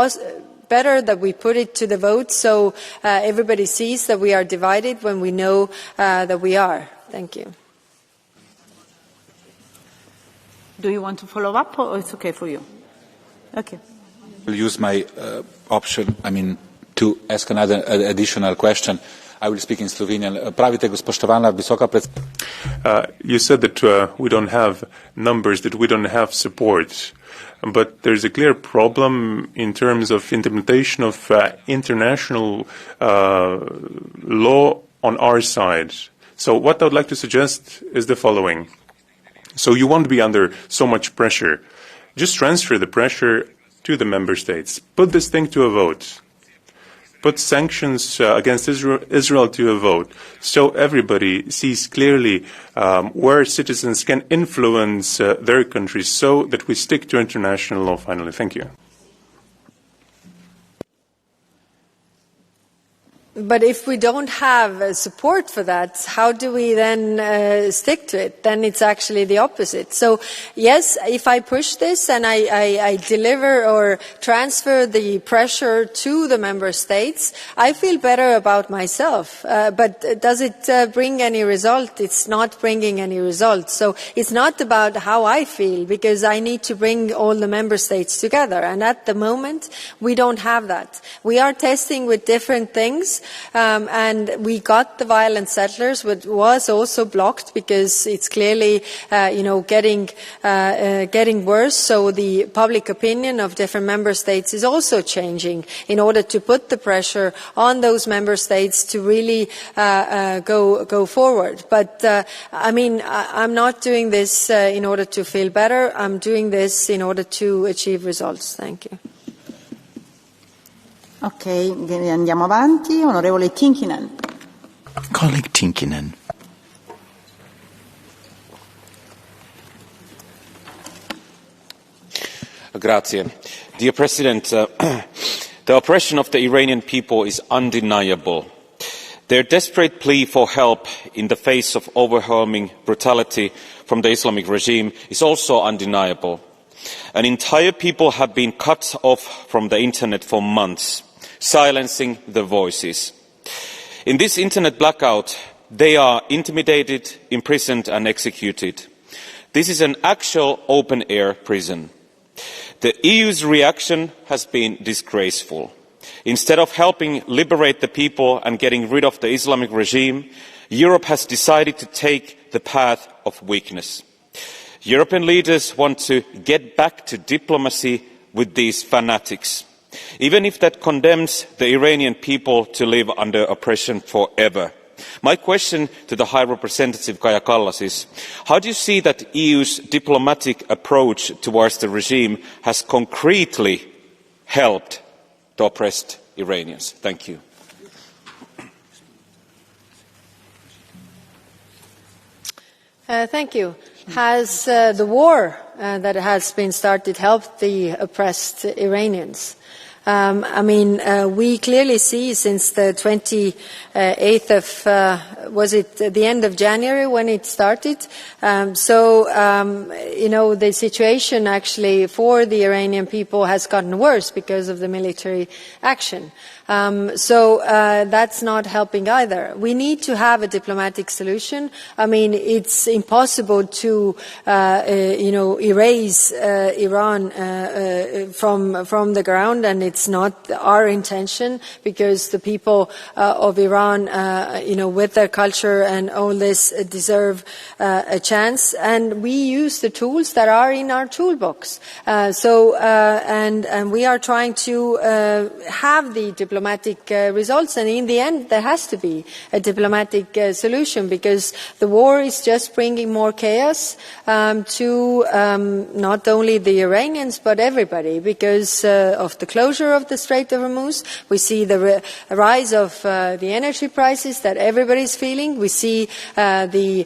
better that we put it to the vote so everybody sees that we are divided when we know that we are? Thank you. Do you want to follow up, or it's okay for you? Okay. I'll use my option. to ask another additional question. I will speak in Slovenian. Pravite, spoštovana visoka predstavnica. You said that we don't have numbers, that we don't have support. But there's a clear problem in terms of implementation of international law on our side. So what I would like to suggest is the following. So you won't be under so much pressure. Just transfer the pressure to the member states. Put this thing to a vote. Put sanctions against Israel to a vote, so everybody sees clearly where citizens can influence their countries, so that we stick to international law finally. Thank you. But if we don't have support for that, how do we then stick to it? Then it's actually the opposite. So, yes, if I push this and I deliver or transfer the pressure to the member states, I feel better about myself. But does it bring any result? It's not bringing any result. So it's not about how I feel, because I need to bring all the member states together. And at the moment, we don't have that. We are testing with different things. And we got the violent settlers, which was also blocked because it's clearly, getting worse. So the public opinion of different member states is also changing in order to put the pressure on those member states to really go forward. But I'm not doing this in order to feel better. I'm doing this in order to achieve results. Thank you. Ok, andiamo avanti. Onorevole Tinkinen. Colleague Tinkinen. Grazie. Dear President, the oppression of the Iranian people is undeniable. Their desperate plea for help in the face of overwhelming brutality from the Islamic regime is also undeniable. An entire people have been cut off from the internet for months, silencing the voices. In this internet blackout, they are intimidated, imprisoned and executed. This is an actual open-air prison. The EU's reaction has been disgraceful. Instead of helping liberate the people and getting rid of the Islamic regime, Europe has decided to take the path of weakness. European leaders want to get back to diplomacy with these fanatics, even if that condemns the Iranian people to live under oppression forever. My question to the High Representative Kaja Kallas is, how do you see that the EU's diplomatic approach towards the regime has concretely helped the oppressed Iranians? Thank you. Thank you. Has the war that has been started helped the oppressed Iranians? We clearly see since the 28th of, was it the end of January when it started? The situation actually for the Iranian people has gotten worse because of the military action. That's not helping either. We need to have a diplomatic solution. It's impossible to, erase Iran from the ground, and it's not our intention, because the people of Iran, with their culture and all this, deserve a chance. And we use the tools that are in our toolbox. And we are trying to have the diplomatic results, and in the end there has to be a diplomatic solution, because the war is just bringing more chaos to not only the Iranians but everybody, because of the closure of the Strait of Hormuz. We see the rise of the energy prices that everybody's feeling. We see the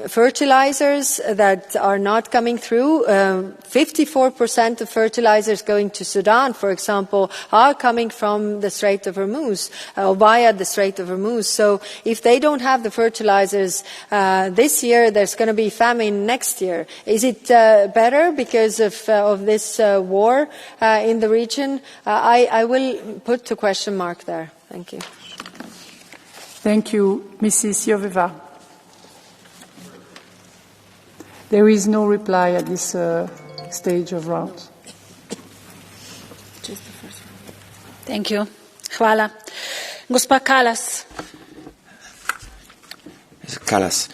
fertilizers that are not coming through. 54% of fertilizers going to Sudan, for example, are coming from the Strait of Hormuz, via the Strait of Hormuz. So if they don't have the fertilizers this year, there's going to be famine next year. Is it better because of this war in the region? I will put a question mark there. Thank you. Thank you, Mrs. Joveva. There is no reply at this stage of round. Thank you. Hvala. Gospa Kallas. Kallas.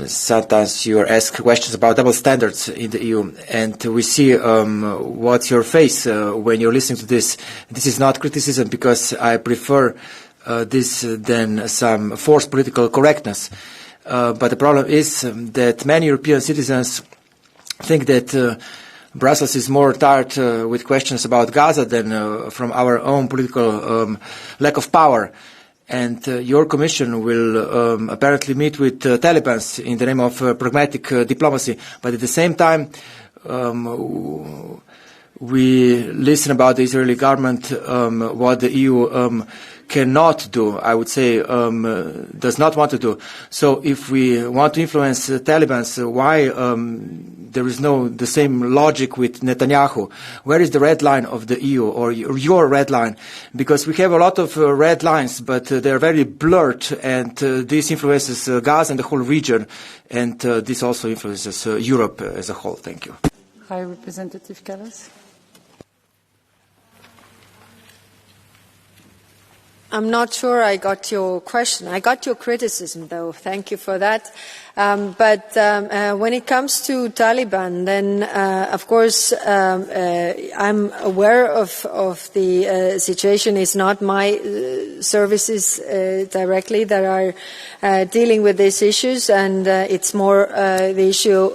Sometimes you are asked questions about double standards in the EU, and we see what's your face when you're listening to this. This is not criticism, because I prefer this than some forced political correctness. But the problem is that many European citizens think that Brussels is more tired with questions about Gaza than from our own political lack of power. And your Commission will apparently meet with Taliban in the name of pragmatic diplomacy. But at the same time, we listen about the Israeli government, what the EU cannot do, I would say, does not want to do. So if we want to influence Taliban, why there is no the same logic with Netanyahu? Where is the red line of the EU, or your red line? Because we have a lot of red lines, but they're very blurred, and this influences Gaza and the whole region, and this also influences Europe as a whole. Thank you. High Representative Kallas. I'm not sure I got your question. I got your criticism, though. Thank you for that. But when it comes to Taliban, then, of course, I'm aware of the situation. It's not my services directly that are dealing with these issues, and it's more the issue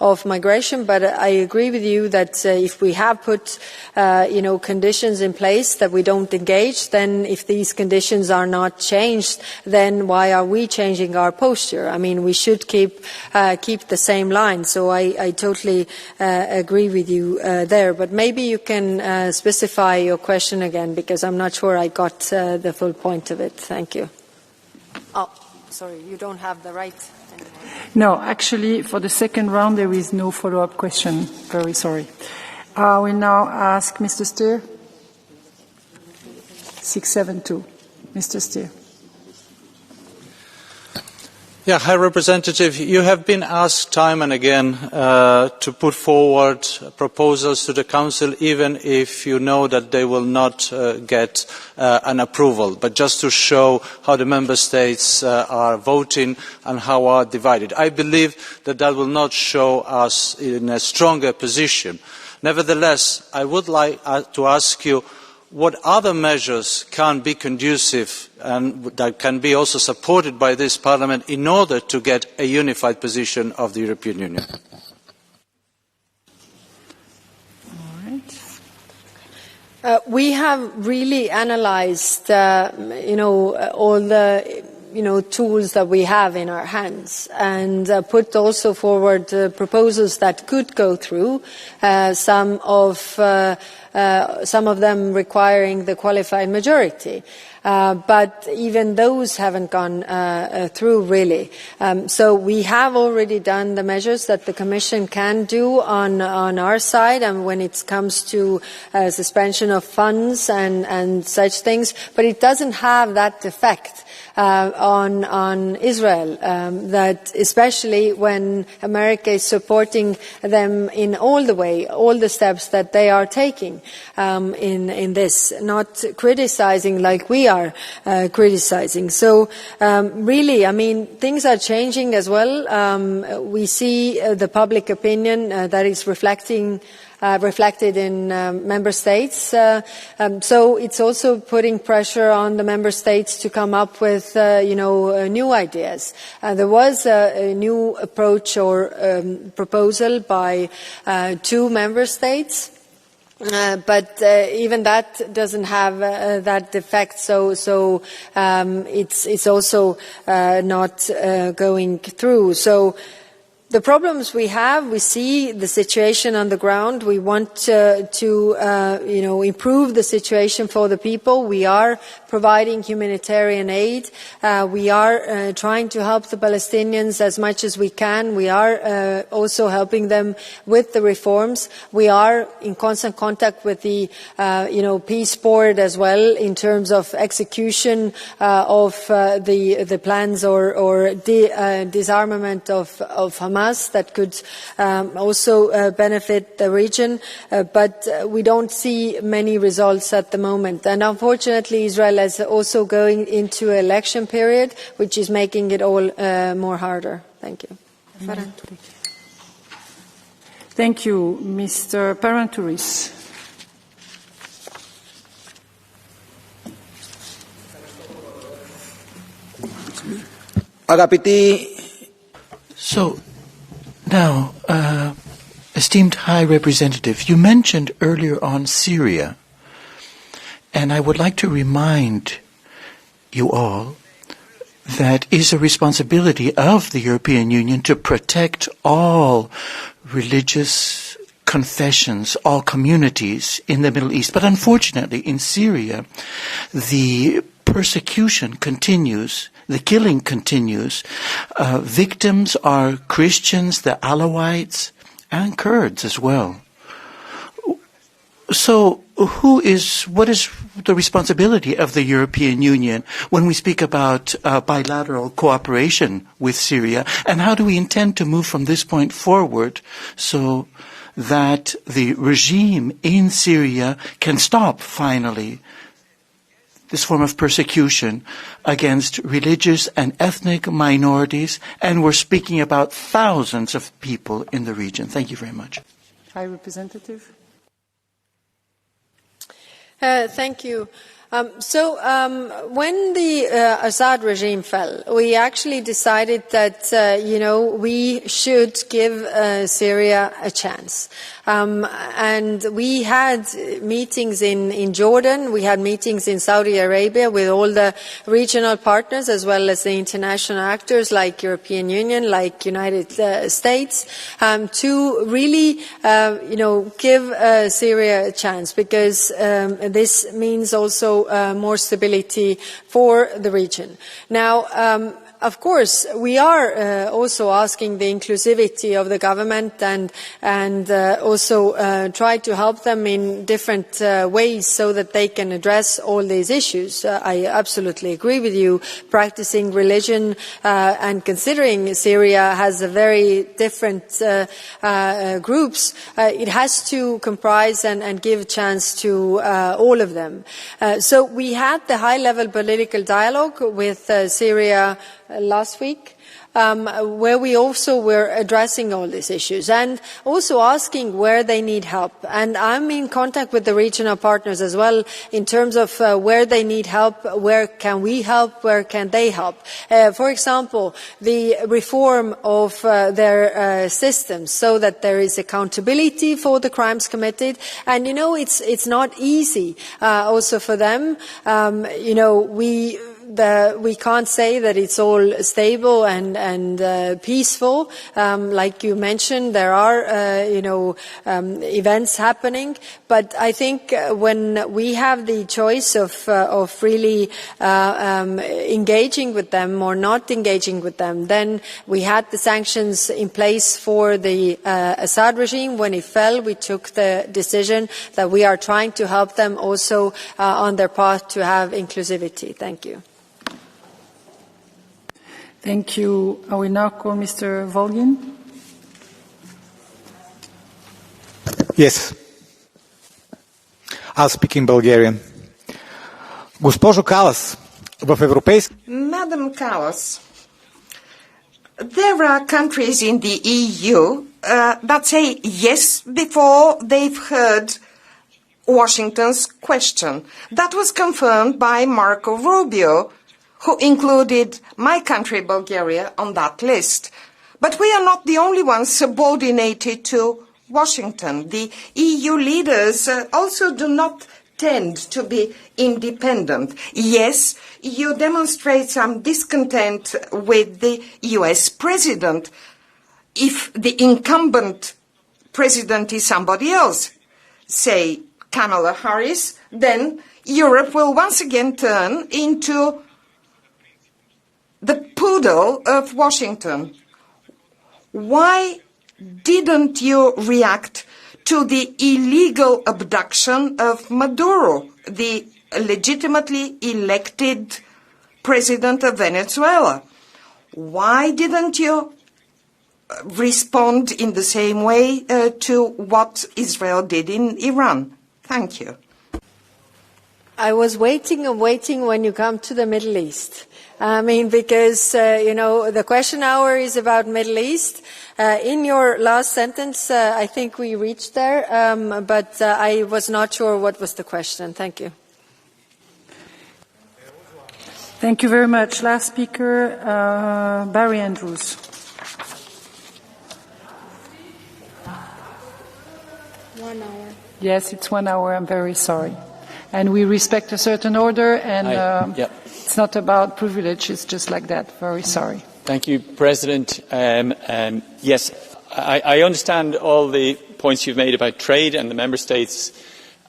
of migration. But I agree with you that if we have put, conditions in place that we don't engage, then if these conditions are not changed, then why are we changing our posture? I mean, we should keep the same line. So I totally agree with you there. But maybe you can specify your question again, because I'm not sure I got the full point of it. Thank you. Oh, sorry, you don't have the right anymore. No, actually, for the second round, there is no follow-up question. Very sorry. I will now ask Mr. Stier. 672. Mr. Stier. Yeah, High Representative, you have been asked time and again to put forward proposals to the Council, even if you know that they will not get an approval, but just to show how the Member States are voting and how are divided. I believe that that will not show us in a stronger position. Nevertheless, I would like to ask you, what other measures can be conducive and that can be also supported by this Parliament in order to get a unified position of the European Union? We have really analysed, all the tools that we have in our hands, and put also forward proposals that could go through, some of them requiring the qualified majority. But even those haven't gone through, really. So we have already done the measures that the Commission can do on our side, and when it comes to suspension of funds and such things, but it doesn't have that effect on Israel, that especially when America is supporting them in all the steps that they are taking in this, not criticizing like we are criticizing. So really, I mean, things are changing as well. We see the public opinion that is reflected in member states. So it's also putting pressure on the member states to come up with, new ideas. There was a new approach or proposal by 2 member states. But even that doesn't have that effect, so it's also not going through. So the problems we have, we see the situation on the ground. We want to improve the situation for the people. We are providing humanitarian aid. We are trying to help the Palestinians as much as we can. We are also helping them with the reforms. We are in constant contact with the peace board as well in terms of execution of the plans or disarmament of Hamas. Hamas that could also benefit the region, but we don't see many results at the moment. And unfortunately, Israel is also going into an election period, which is making it all more harder. Thank you. Thank you. Mr. Parentouris. So, now, esteemed High Representative, you mentioned earlier on Syria, and I would like to remind you all that is a responsibility of the European Union to protect all religious confessions, all communities in the Middle East. But unfortunately, in Syria, the persecution continues, the killing continues. Victims are Christians, the Alawites, and Kurds as well. So what is the responsibility of the European Union when we speak about bilateral cooperation with Syria, and how do we intend to move from this point forward so that the regime in Syria can stop finally this form of persecution against religious and ethnic minorities, and we're speaking about thousands of people in the region. Thank you very much. High Representative. Thank you. When the Assad regime fell, we actually decided that, we should give Syria a chance. And we had meetings in Jordan, we had meetings in Saudi Arabia with all the regional partners as well as the international actors like European Union, like United States, to really, give Syria a chance, because this means also more stability for the region. Now, of course, we are also asking the inclusivity of the government and also try to help them in different ways so that they can address all these issues. I absolutely agree with you. Practicing religion and considering Syria has a very different groups, it has to comprise and give a chance to all of them. So we had the high-level political dialogue with Syria last week, where we also were addressing all these issues and also asking where they need help. And I'm in contact with the regional partners as well in terms of where they need help, where can we help, where can they help. For example, the reform of their systems so that there is accountability for the crimes committed. And, it's not easy also for them. We can't say that it's all stable and peaceful. Like you mentioned, there are, events happening. But I think when we have the choice of really engaging with them or not engaging with them, then we had the sanctions in place for the Assad regime. When it fell, we took the decision that we are trying to help them also on their path to have inclusivity. Thank you. Thank you. I will now call Mr. Volgin. Yes. I'll speak in Bulgarian. Госпожо Калас, в европейски... Madam Kallas, there are countries in the EU that say yes before they've heard Washington's question. That was confirmed by Marco Rubio, who included my country, Bulgaria, on that list. But we are not the only ones subordinated to Washington. The EU leaders also do not tend to be independent. Yes, you demonstrate some discontent with the US president if the incumbent president is somebody else, say Kamala Harris, then Europe will once again turn into the poodle of Washington. Why didn't you react to the illegal abduction of Maduro, the legitimately elected president of Venezuela? Why didn't you respond in the same way to what Israel did in Iran? Thank you. I was waiting and waiting when you come to the Middle East. I mean, because, the question hour is about Middle East. In your last sentence, I think we reached there, but I was not sure what was the question. Thank you. Thank you very much. Last speaker, Barry Andrews. 1 hour. Yes, it's 1 hour. I'm very sorry. And we respect a certain order, and it's not about privilege. It's just like that. Very sorry. Thank you, President. Yes, I understand all the points you've made about trade and the Member States,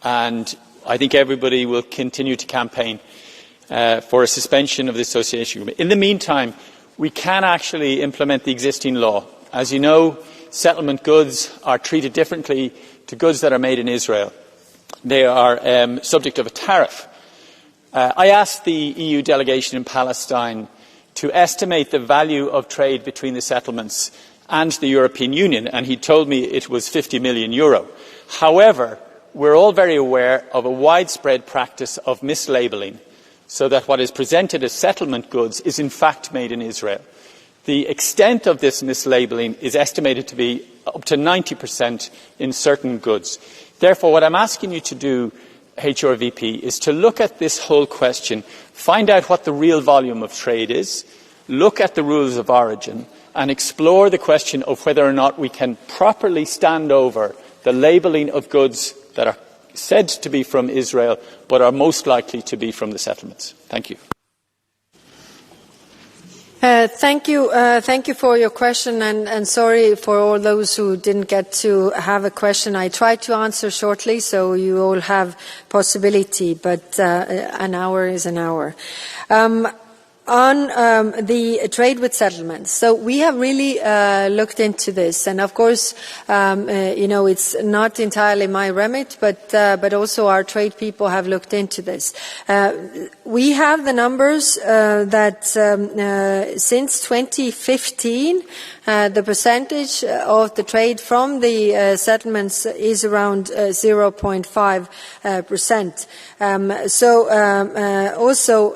and I think everybody will continue to campaign for a suspension of the association agreement. In the meantime, we can actually implement the existing law. As you know, settlement goods are treated differently to goods that are made in Israel. They are subject of a tariff. I asked the EU delegation in Palestine to estimate the value of trade between the settlements and the European Union, and he told me it was €50 million. However, we're all very aware of a widespread practice of mislabelling, so that what is presented as settlement goods is in fact made in Israel. The extent of this mislabelling is estimated to be up to 90% in certain goods. Therefore, what I'm asking you to do, HRVP, is to look at this whole question, find out what the real volume of trade is, look at the rules of origin, and explore the question of whether or not we can properly stand over the labelling of goods that are said to be from Israel, but are most likely to be from the settlements. Thank you. Thank you for your question, and sorry for all those who didn't get to have a question. I tried to answer shortly, so you all have possibility, but an hour is an hour. On the trade with settlements, so we have really looked into this, and of course, it's not entirely my remit, but also our trade people have looked into this. We have the numbers that since 2015, the percentage of the trade from the settlements is around 0.5%. Also,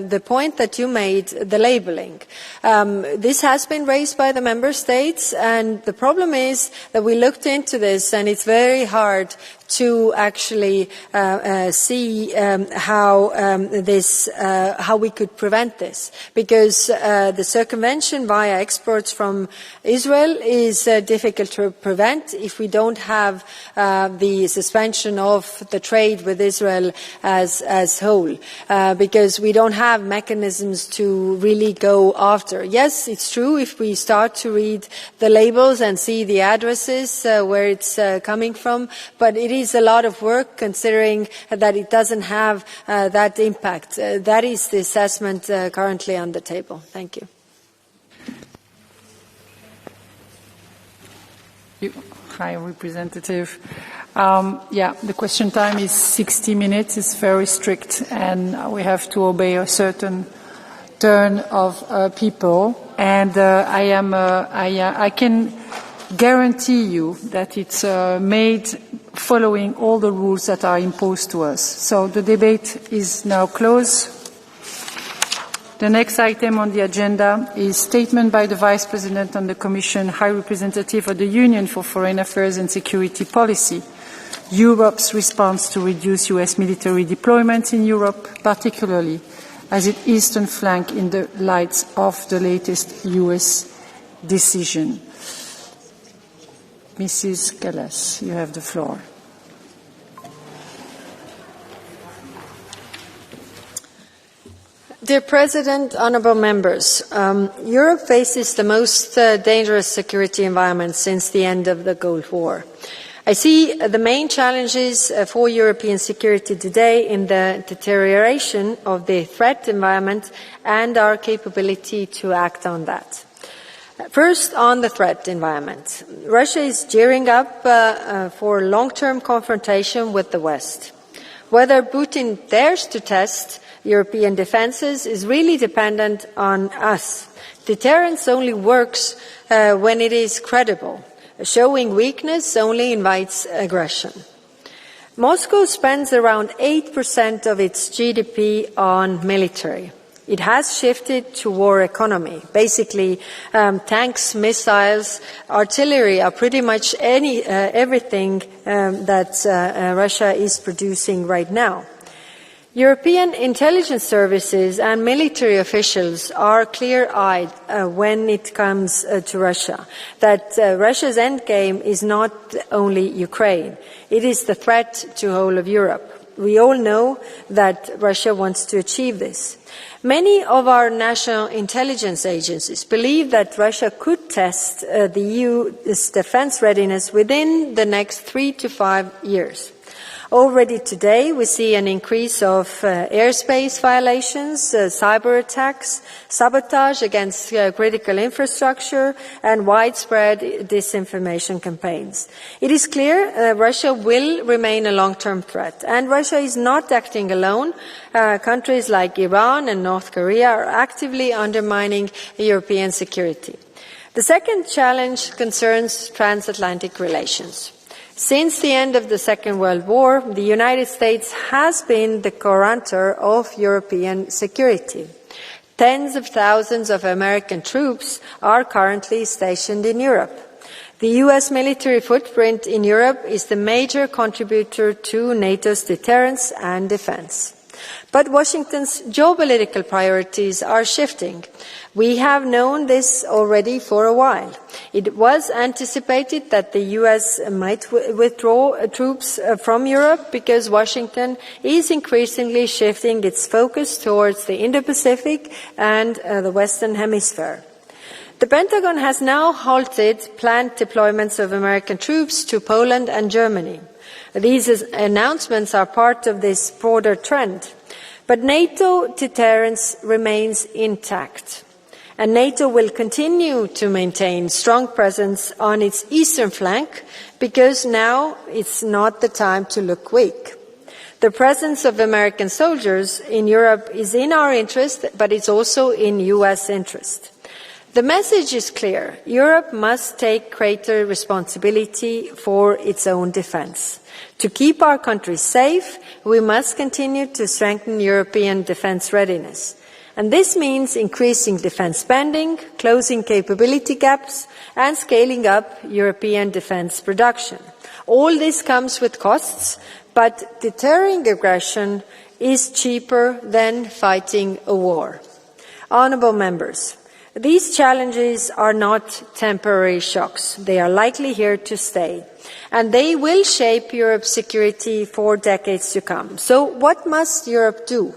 the point that you made, the labelling. This has been raised by the Member States, and the problem is that we looked into this, and it's very hard to actually see how we could prevent this, because the circumvention via exports from Israel is difficult to prevent if we don't have the suspension of the trade with Israel as whole, because we don't have mechanisms to really go after. Yes, it's true, if we start to read the labels and see the addresses where it's coming from, but it is a lot of work considering that it doesn't have that impact. That is the assessment currently on the table. Thank you. High Representative. The question time is 60 minutes. It's very strict, and we have to obey a certain turn of people. And I can guarantee you that it's made following all the rules that are imposed to us. So the debate is now closed. The next item on the agenda is statement by the Vice President on the Commission, High Representative of the Union for Foreign Affairs and Security Policy, Europe's response to reduce US military deployments in Europe, particularly as its eastern flank in the light of the latest US decision. Mrs. Kallas, you have the floor. Dear President, honourable members, Europe faces the most dangerous security environment since the end of the Cold War. I see the main challenges for European security today in the deterioration of the threat environment and our capability to act on that. First, on the threat environment. Russia is gearing up for long-term confrontation with the West. Whether Putin dares to test European defences is really dependent on us. Deterrence only works when it is credible. Showing weakness only invites aggression. Moscow spends around 8% of its GDP on military. It has shifted to war economy. Basically, tanks, missiles, artillery are pretty much everything that Russia is producing right now. European intelligence services and military officials are clear-eyed when it comes to Russia, that Russia's endgame is not only Ukraine, it is the threat to the whole of Europe. We all know that Russia wants to achieve this. Many of our national intelligence agencies believe that Russia could test the EU's defence readiness within the next 3 to 5 years. Already today, we see an increase of airspace violations, cyber attacks, sabotage against critical infrastructure, and widespread disinformation campaigns. It is clear Russia will remain a long-term threat, and Russia is not acting alone. Countries like Iran and North Korea are actively undermining European security. The second challenge concerns transatlantic relations. Since the end of the Second World War, the United States has been the guarantor of European security. Tens of thousands of American troops are currently stationed in Europe. The US military footprint in Europe is the major contributor to NATO's deterrence and defense. But Washington's geopolitical priorities are shifting. We have known this already for a while. It was anticipated that the US might withdraw troops from Europe because Washington is increasingly shifting its focus towards the Indo-Pacific and the Western Hemisphere. The Pentagon has now halted planned deployments of American troops to Poland and Germany. These announcements are part of this broader trend. But NATO deterrence remains intact, and NATO will continue to maintain strong presence on its eastern flank because now it's not the time to look weak. The presence of American soldiers in Europe is in our interest, but it's also in US interest. The message is clear. Europe must take greater responsibility for its own defence. To keep our countries safe, we must continue to strengthen European defence readiness. And this means increasing defence spending, closing capability gaps, and scaling up European defence production. All this comes with costs, but deterring aggression is cheaper than fighting a war. Honourable members, these challenges are not temporary shocks. They are likely here to stay, and they will shape Europe's security for decades to come. So what must Europe do?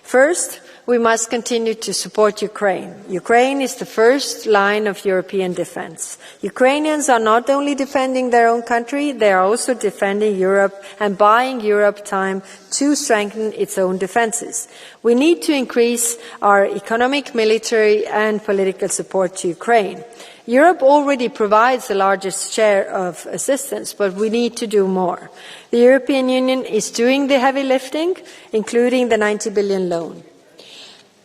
First, we must continue to support Ukraine. Ukraine is the first line of European defence. Ukrainians are not only defending their own country, they are also defending Europe and buying Europe time to strengthen its own defences. We need to increase our economic, military and political support to Ukraine. Europe already provides the largest share of assistance, but we need to do more. The European Union is doing the heavy lifting, including the 90 billion loan.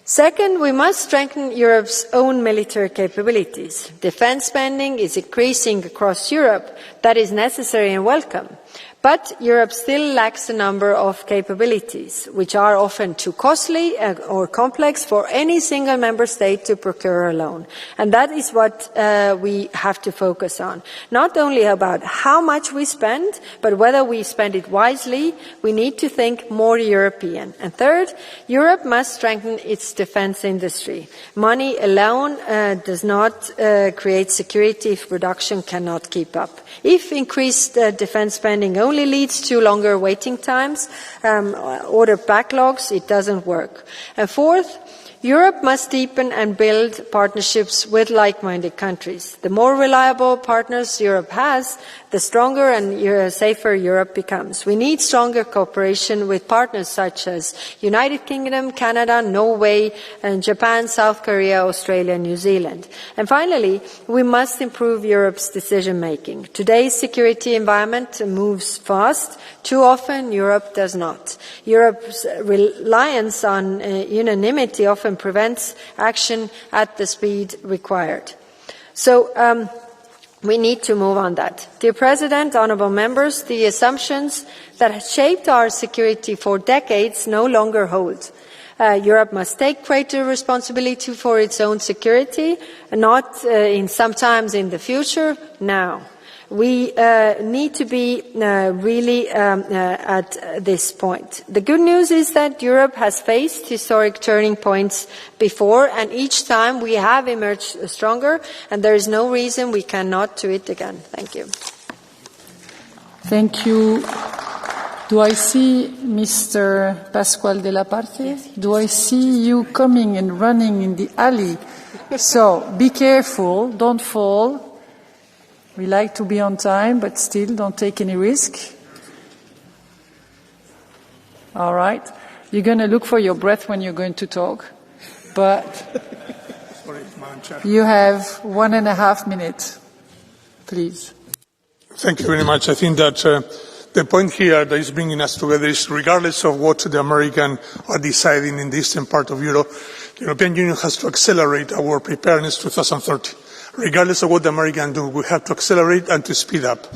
Second, we must strengthen Europe's own military capabilities. Defence spending is increasing across Europe. That is necessary and welcome. But Europe still lacks a number of capabilities, which are often too costly or complex for any single member state to procure alone. And that is what we have to focus on. Not only about how much we spend, but whether we spend it wisely. We need to think more European. And third, Europe must strengthen its defence industry. Money alone does not create security if production cannot keep up. If increased defence spending only leads to longer waiting times, order backlogs, it doesn't work. And fourth, Europe must deepen and build partnerships with like-minded countries. The more reliable partners Europe has, the stronger and safer Europe becomes. We need stronger cooperation with partners such as United Kingdom, Canada, Norway, and Japan, South Korea, Australia, New Zealand. And finally, we must improve Europe's decision-making. Today's security environment moves fast. Too often, Europe does not. Europe's reliance on unanimity often prevents action at the speed required. So, we need to move on that. Dear President, honourable members, the assumptions that have shaped our security for decades no longer hold. Europe must take greater responsibility for its own security, not sometimes in the future, now. We need to be really at this point. The good news is that Europe has faced historic turning points before, and each time we have emerged stronger, and there is no reason we cannot do it again. Thank you. Thank you. Do I see Mr. Pascual de la Parte? Yes. Do I see you coming and running in the alley? So be careful, don't fall. We like to be on time, but still don't take any risk. All right. You're going to look for your breath when you're going to talk, but you have 1.5 minutes. Please. Thank you very much. I think that the point here that is bringing us together is, regardless of what the Americans are deciding in the eastern part of Europe, the European Union has to accelerate our preparedness 2030. Regardless of what the Americans do, we have to accelerate and to speed up.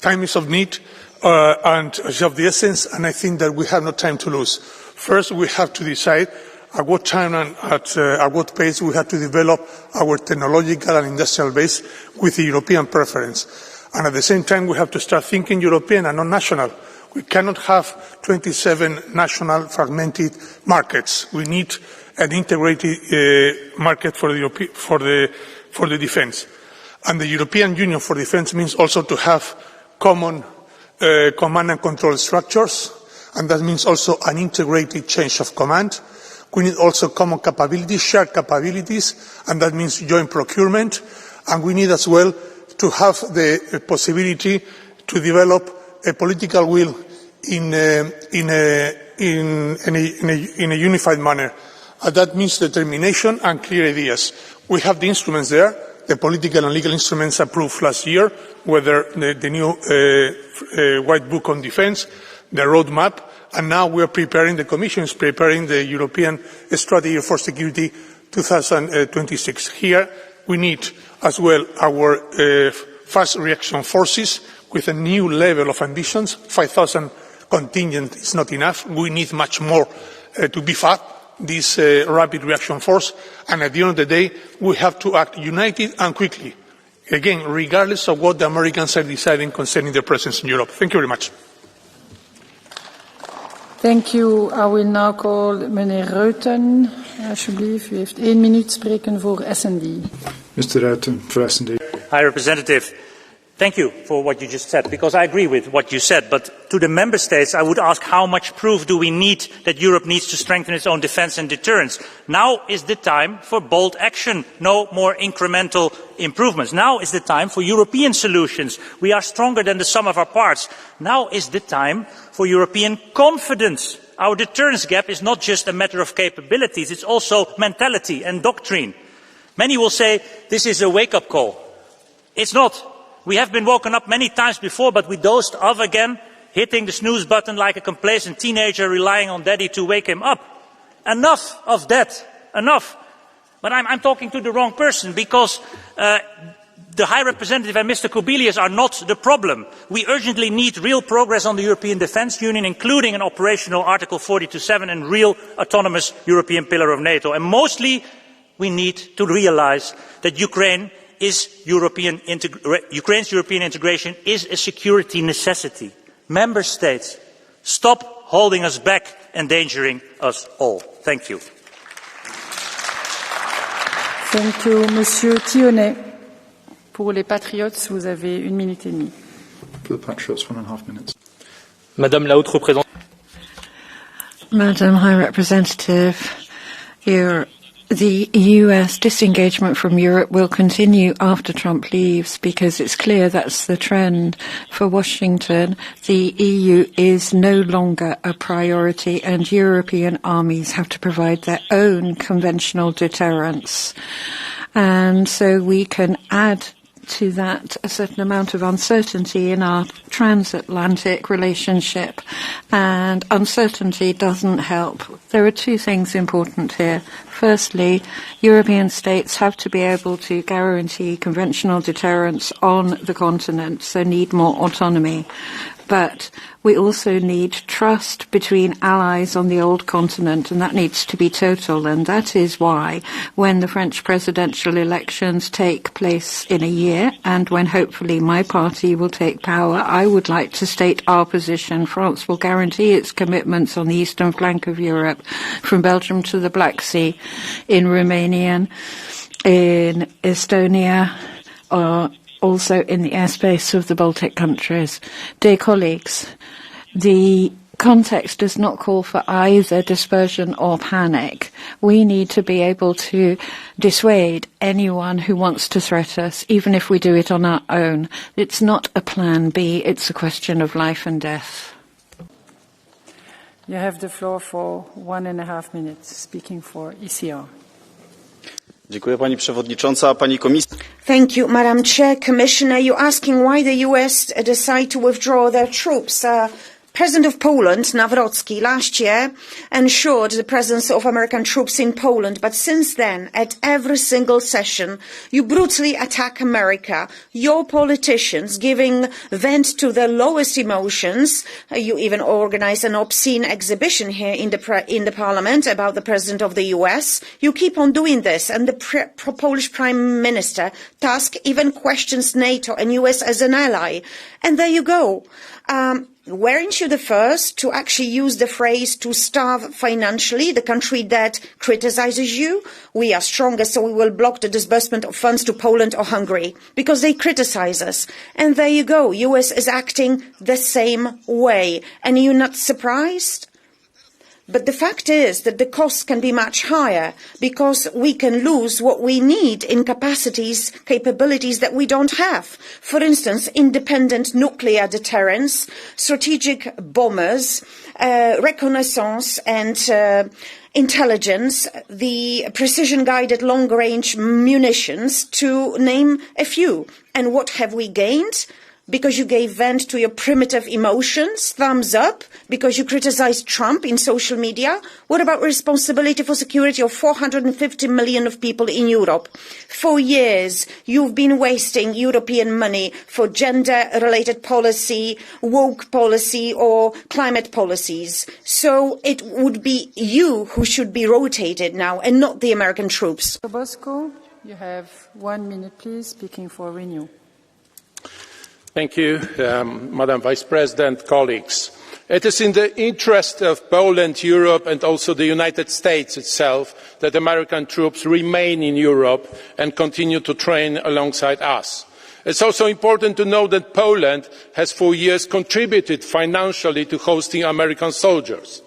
Time is of need and is of the essence, and I think that we have no time to lose. First, we have to decide at what time and at what pace we have to develop our technological and industrial base with the European preference. And at the same time, we have to start thinking European and not national. We cannot have 27 national fragmented markets. We need an integrated market for the defence. And the European Union for defence means also to have common command and control structures, and that means also an integrated change of command. We need also common capabilities, shared capabilities, and that means joint procurement. And we need as well to have the possibility to develop a political will in a unified manner. And that means determination and clear ideas. We have the instruments there, the political and legal instruments approved last year, whether the new White Book on Defence, the roadmap, and now we are preparing, the Commission is preparing the European Strategy for Security 2026. Here we need as well our fast reaction forces with a new level of ambitions. 5,000 contingent is not enough. We need much more to beef up this rapid reaction force, and at the end of the day, we have to act united and quickly, again, regardless of what the Americans are deciding concerning their presence in Europe. Thank you very much. Thank you. I will now call meneer Ruiten. Alsjeblieft, u heeft 1 minuut spreken voor S&D. Mr. Ruiten, for S&D. High Representative, thank you for what you just said, because I agree with what you said. But to the member states, I would ask, how much proof do we need that Europe needs to strengthen its own defence and deterrence? Now is the time for bold action, no more incremental improvements. Now is the time for European solutions. We are stronger than the sum of our parts. Now is the time for European confidence. Our deterrence gap is not just a matter of capabilities, it's also mentality and doctrine. Many will say this is a wake-up call. It's not. We have been woken up many times before, but we dozed off again, hitting the snooze button like a complacent teenager relying on daddy to wake him up. Enough of that. Enough. But I'm talking to the wrong person, because the High Representative and Mr. Kubilius are not the problem. We urgently need real progress on the European Defence Union, including an operational Article 42.7 and real autonomous European pillar of NATO. And mostly, we need to realise that Ukraine's European integration is a security necessity. Member States, stop holding us back, endangering us all. Thank you. Thank you, Monsieur Thionnet. Pour les Patriots, vous avez 1 minute et demie. For the Patriots, 1.5 minutes. Madame la Haute Représentante. Madam High Representative, you're The US disengagement from Europe will continue after Trump leaves because it's clear that's the trend for Washington. The EU is no longer a priority and European armies have to provide their own conventional deterrence. And so we can add to that a certain amount of uncertainty in our transatlantic relationship, and uncertainty doesn't help. There are two things important here. Firstly, European states have to be able to guarantee conventional deterrence on the continent, so need more autonomy. But we also need trust between allies on the old continent, and that needs to be total. And that is why when the French presidential elections take place in a year, and when hopefully my party will take power, I would like to state our position. France will guarantee its commitments on the eastern flank of Europe, from Belgium to the Black Sea, in Romania, in Estonia, or also in the airspace of the Baltic countries. Dear colleagues, the context does not call for either dispersion or panic. We need to be able to dissuade anyone who wants to threaten us, even if we do it on our own. It's not a plan B, it's a question of life and death. You have the floor for 1.5 minutes, speaking for ECR. Pani Przewodnicząca, Pani Komisarz. Thank you, Madam Chair. Commissioner, you're asking why the US decide to withdraw their troops. President of Poland, Nawrocki, last year ensured the presence of American troops in Poland, but since then, at every single session, you brutally attack America. Your politicians giving vent to their lowest emotions. You even organize an obscene exhibition here in the Parliament about the President of the US. You keep on doing this, and the Polish Prime Minister Tusk even questions NATO and US as an ally. And there you go. Weren't you the first to actually use the phrase to starve financially the country that criticizes you? We are stronger, so we will block the disbursement of funds to Poland or Hungary because they criticize us. And there you go. US is acting the same way. And you're not surprised? But the fact is that the costs can be much higher because we can lose what we need in capabilities that we don't have. For instance, independent nuclear deterrence, strategic bombers, reconnaissance and intelligence, the precision-guided long-range munitions, to name a few. And what have we gained? Because you gave vent to your primitive emotions, thumbs up, because you criticized Trump in social media? What about responsibility for security of 450 million of people in Europe? For years, you've been wasting European money for gender-related policy, woke policy, or climate policies. So it would be you who should be rotated now, and not the American troops. Bosco, you have 1 minute, please, speaking for Renew. Thank you, Madam Vice President, colleagues. It is in the interest of Poland, Europe, and also the United States itself that American troops remain in Europe and continue to train alongside us. It's also important to know that Poland has for years contributed financially to hosting American soldiers.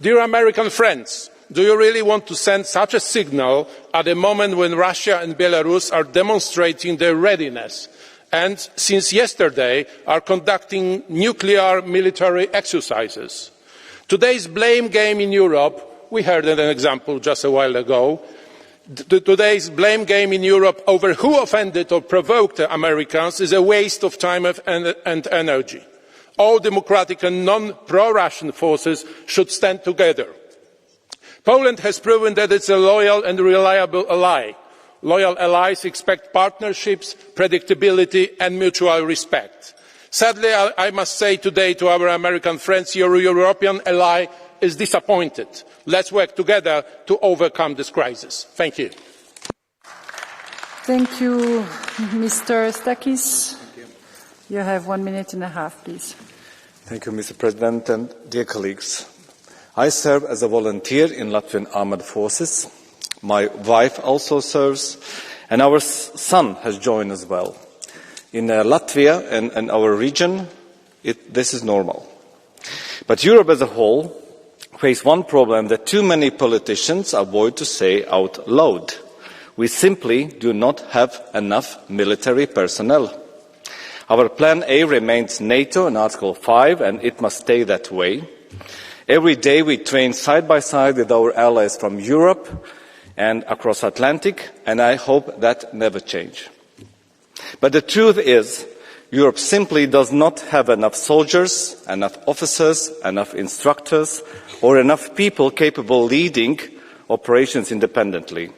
Dear American friends, do you really want to send such a signal at a moment when Russia and Belarus are demonstrating their readiness and since yesterday are conducting nuclear military exercises? Today's blame game in Europe, we heard an example just a while ago, today's blame game in Europe over who offended or provoked the Americans is a waste of time and energy. All democratic and non-pro-Russian forces should stand together. Poland has proven that it's a loyal and reliable ally. Loyal allies expect partnerships, predictability and mutual respect. Sadly, I must say today to our American friends, your European ally is disappointed. Let's work together to overcome this crisis. Thank you. Thank you, Mr. Stakis. You have 1.5 minutes, please. Thank you, Mr. President, and dear colleagues. I serve as a volunteer in Latvian Armed Forces. My wife also serves, and our son has joined as well. In Latvia and our region, this is normal. But Europe as a whole face one problem that too many politicians avoid to say out loud. We simply do not have enough military personnel. Our plan A remains NATO in Article 5, and it must stay that way. Every day we train side by side with our allies from Europe and across Atlantic, and I hope that never changes. But the truth is, Europe simply does not have enough soldiers, enough officers, enough instructors, or enough people capable of leading operations independently.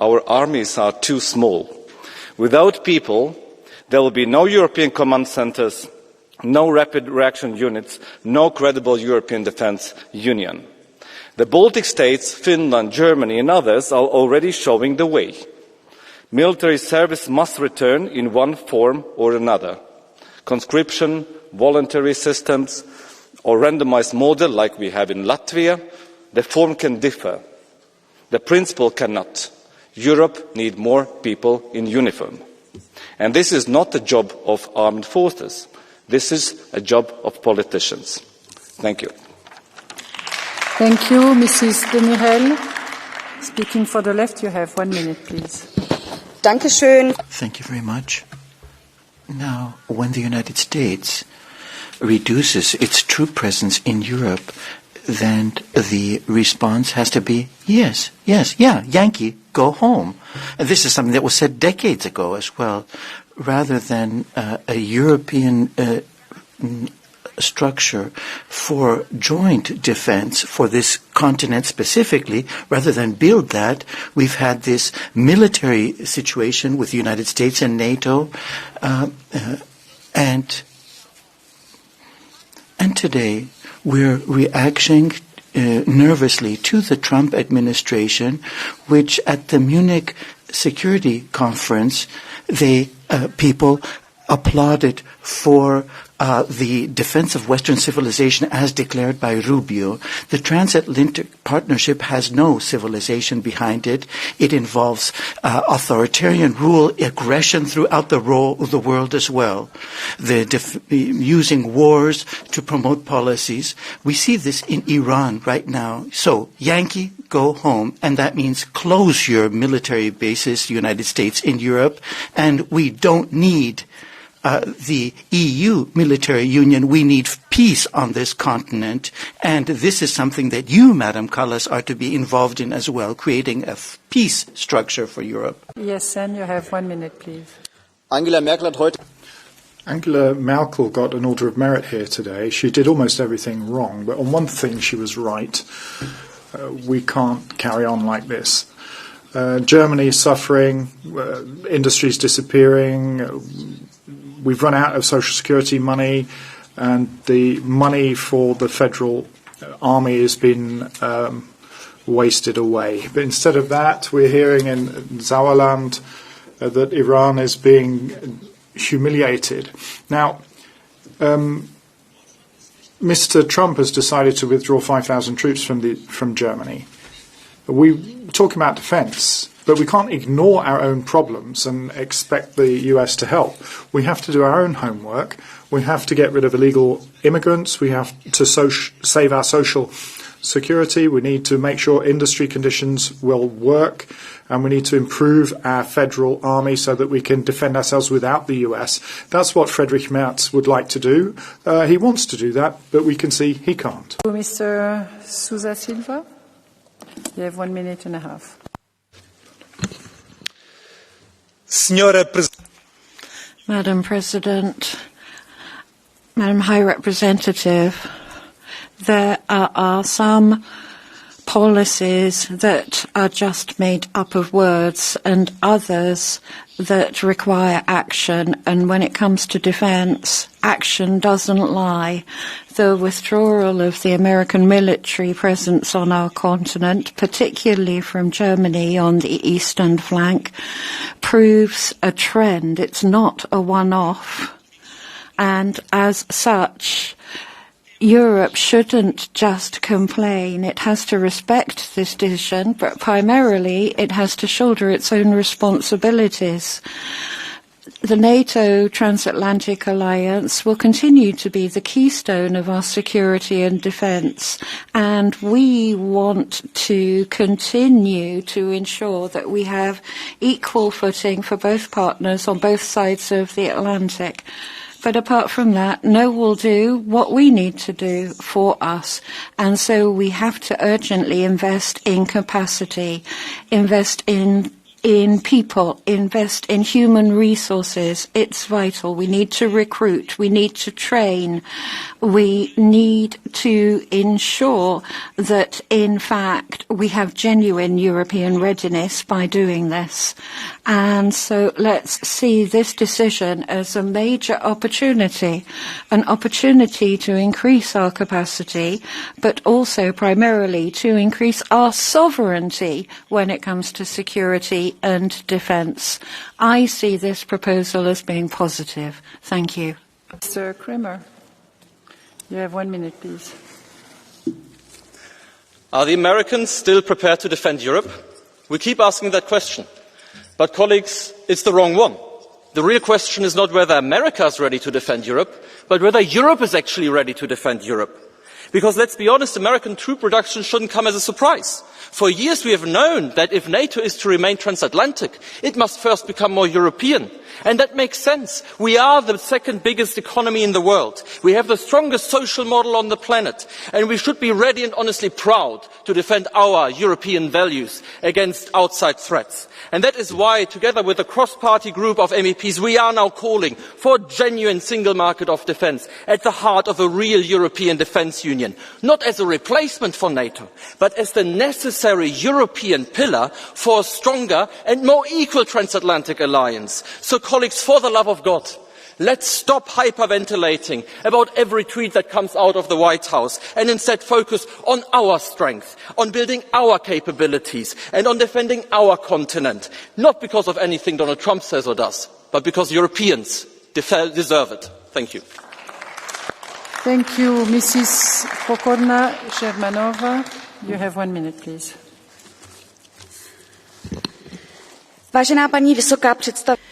Our armies are too small. Without people, there will be no European command centres, no rapid reaction units, no credible European defence union. The Baltic states, Finland, Germany and others are already showing the way. Military service must return in one form or another. Conscription, voluntary systems, or randomised model like we have in Latvia, the form can differ. The principle cannot. Europe needs more people in uniform. And this is not the job of armed forces. This is a job of politicians. Thank you. Thank you, Mrs. Demirel. Speaking for the left, you have 1 minute, please. Dankeschön. Thank you very much. Now, when the United States reduces its troop presence in Europe, then the response has to be, yes, Yankee, go home. And this is something that was said decades ago as well, rather than a European structure for joint defense for this continent specifically. Rather than build that, we've had this military situation with the United States and NATO, and today we're reacting nervously to the Trump administration, which at the Munich Security Conference, people applauded for the defense of Western civilization as declared by Rubio. The transatlantic partnership has no civilization behind it. It involves authoritarian rule, aggression throughout the world as well. Using wars to promote policies. We see this in Iran right now. So, Yankee, go home. And that means close your military bases, United States, in Europe. And we don't need the EU military union. We need peace on this continent, and this is something that you, Madam Kallas, are to be involved in as well, creating a peace structure for Europe. Yes, and you have 1 minute, please. Angela Merkel got an Order of Merit here today. She did almost everything wrong, but on one thing she was right. We can't carry on like this. Germany is suffering, industries disappearing, we've run out of social security money, and the money for the federal army has been wasted away. But instead of that, we're hearing in Sauerland that Iran is being humiliated. Now, Mr. Trump has decided to withdraw 5,000 troops from Germany. We talk about defence, but we can't ignore our own problems and expect the US to help. We have to do our own homework. We have to get rid of illegal immigrants. We have to save our social security. We need to make sure industry conditions will work. And we need to improve our federal army so that we can defend ourselves without the US. That's what Friedrich Merz would like to do. He wants to do that, but we can see he can't. Mr. Sousa Silva, you have 1 minute and a half. Madam President, Madam High Representative, there are some policies that are just made up of words and others that require action. And when it comes to defense, action doesn't lie. The withdrawal of the American military presence on our continent, particularly from Germany on the eastern flank, proves a trend. It's not a one-off. And as such, Europe shouldn't just complain. It has to respect this decision, but primarily it has to shoulder its own responsibilities. the NATO transatlantic alliance will continue to be the keystone of our security and defence, and we want to continue to ensure that we have equal footing for both partners on both sides of the Atlantic. But apart from that, no will do what we need to do for us. And so we have to urgently invest in capacity, invest in people, invest in human resources. It's vital. We need to recruit. We need to train. We need to ensure that, in fact, we have genuine European readiness by doing this. And so let's see this decision as a major opportunity, an opportunity to increase our capacity, but also primarily to increase our sovereignty when it comes to security and defence. I see this proposal as being positive. Thank you. Mr. Kramer, you have 1 minute, please. Are the Americans still prepared to defend Europe? We keep asking that question. But colleagues, it's the wrong one. The real question is not whether America is ready to defend Europe, but whether Europe is actually ready to defend Europe. Because let's be honest, American troop reduction shouldn't come as a surprise. For years we have known that if NATO is to remain transatlantic, it must first become more European. And that makes sense. We are the second biggest economy in the world. We have the strongest social model on the planet. And we should be ready and honestly proud to defend our European values against outside threats. And that is why, together with a cross-party group of MEPs, we are now calling for a genuine single market of defence at the heart of a real European defence union. Not as a replacement for NATO, but as the necessary European pillar for a stronger and more equal transatlantic alliance. So colleagues, for the love of God, let's stop hyperventilating about every tweet that comes out of the White House and instead focus on our strength, on building our capabilities and on defending our continent. Not because of anything Donald Trump says or does, but because Europeans deserve it. Thank you. Thank you, Mrs. Pokorna Shermanova. You have 1 minute, please. Vážená paní vysoká představitelko,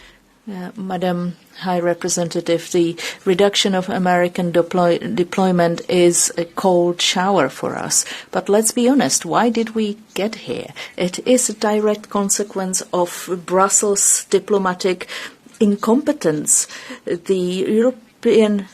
Madam High Representative, the reduction of American deployment is a cold shower for us. But let's be honest, why did we get here? It is a direct consequence of Brussels' diplomatic incompetence. The European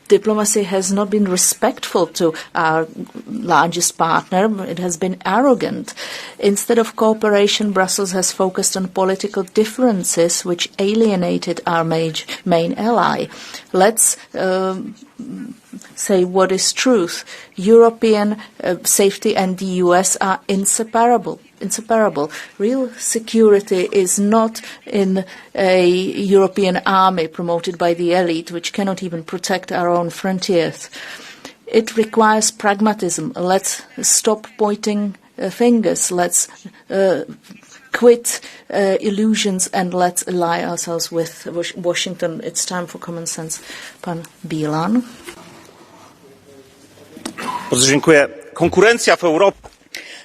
diplomacy has not been respectful to our largest partner. It has been arrogant. Instead of cooperation, Brussels has focused on political differences which alienated our main ally. Let's say what is truth. European safety and the US are inseparable. Real security is not in a European army promoted by the elite, which cannot even protect our own frontiers. It requires pragmatism. Let's stop pointing fingers. Let's quit illusions and let's ally ourselves with Washington. It's time for common sense. Pan Bielan. Dziękuję. Konkurencja w Europie.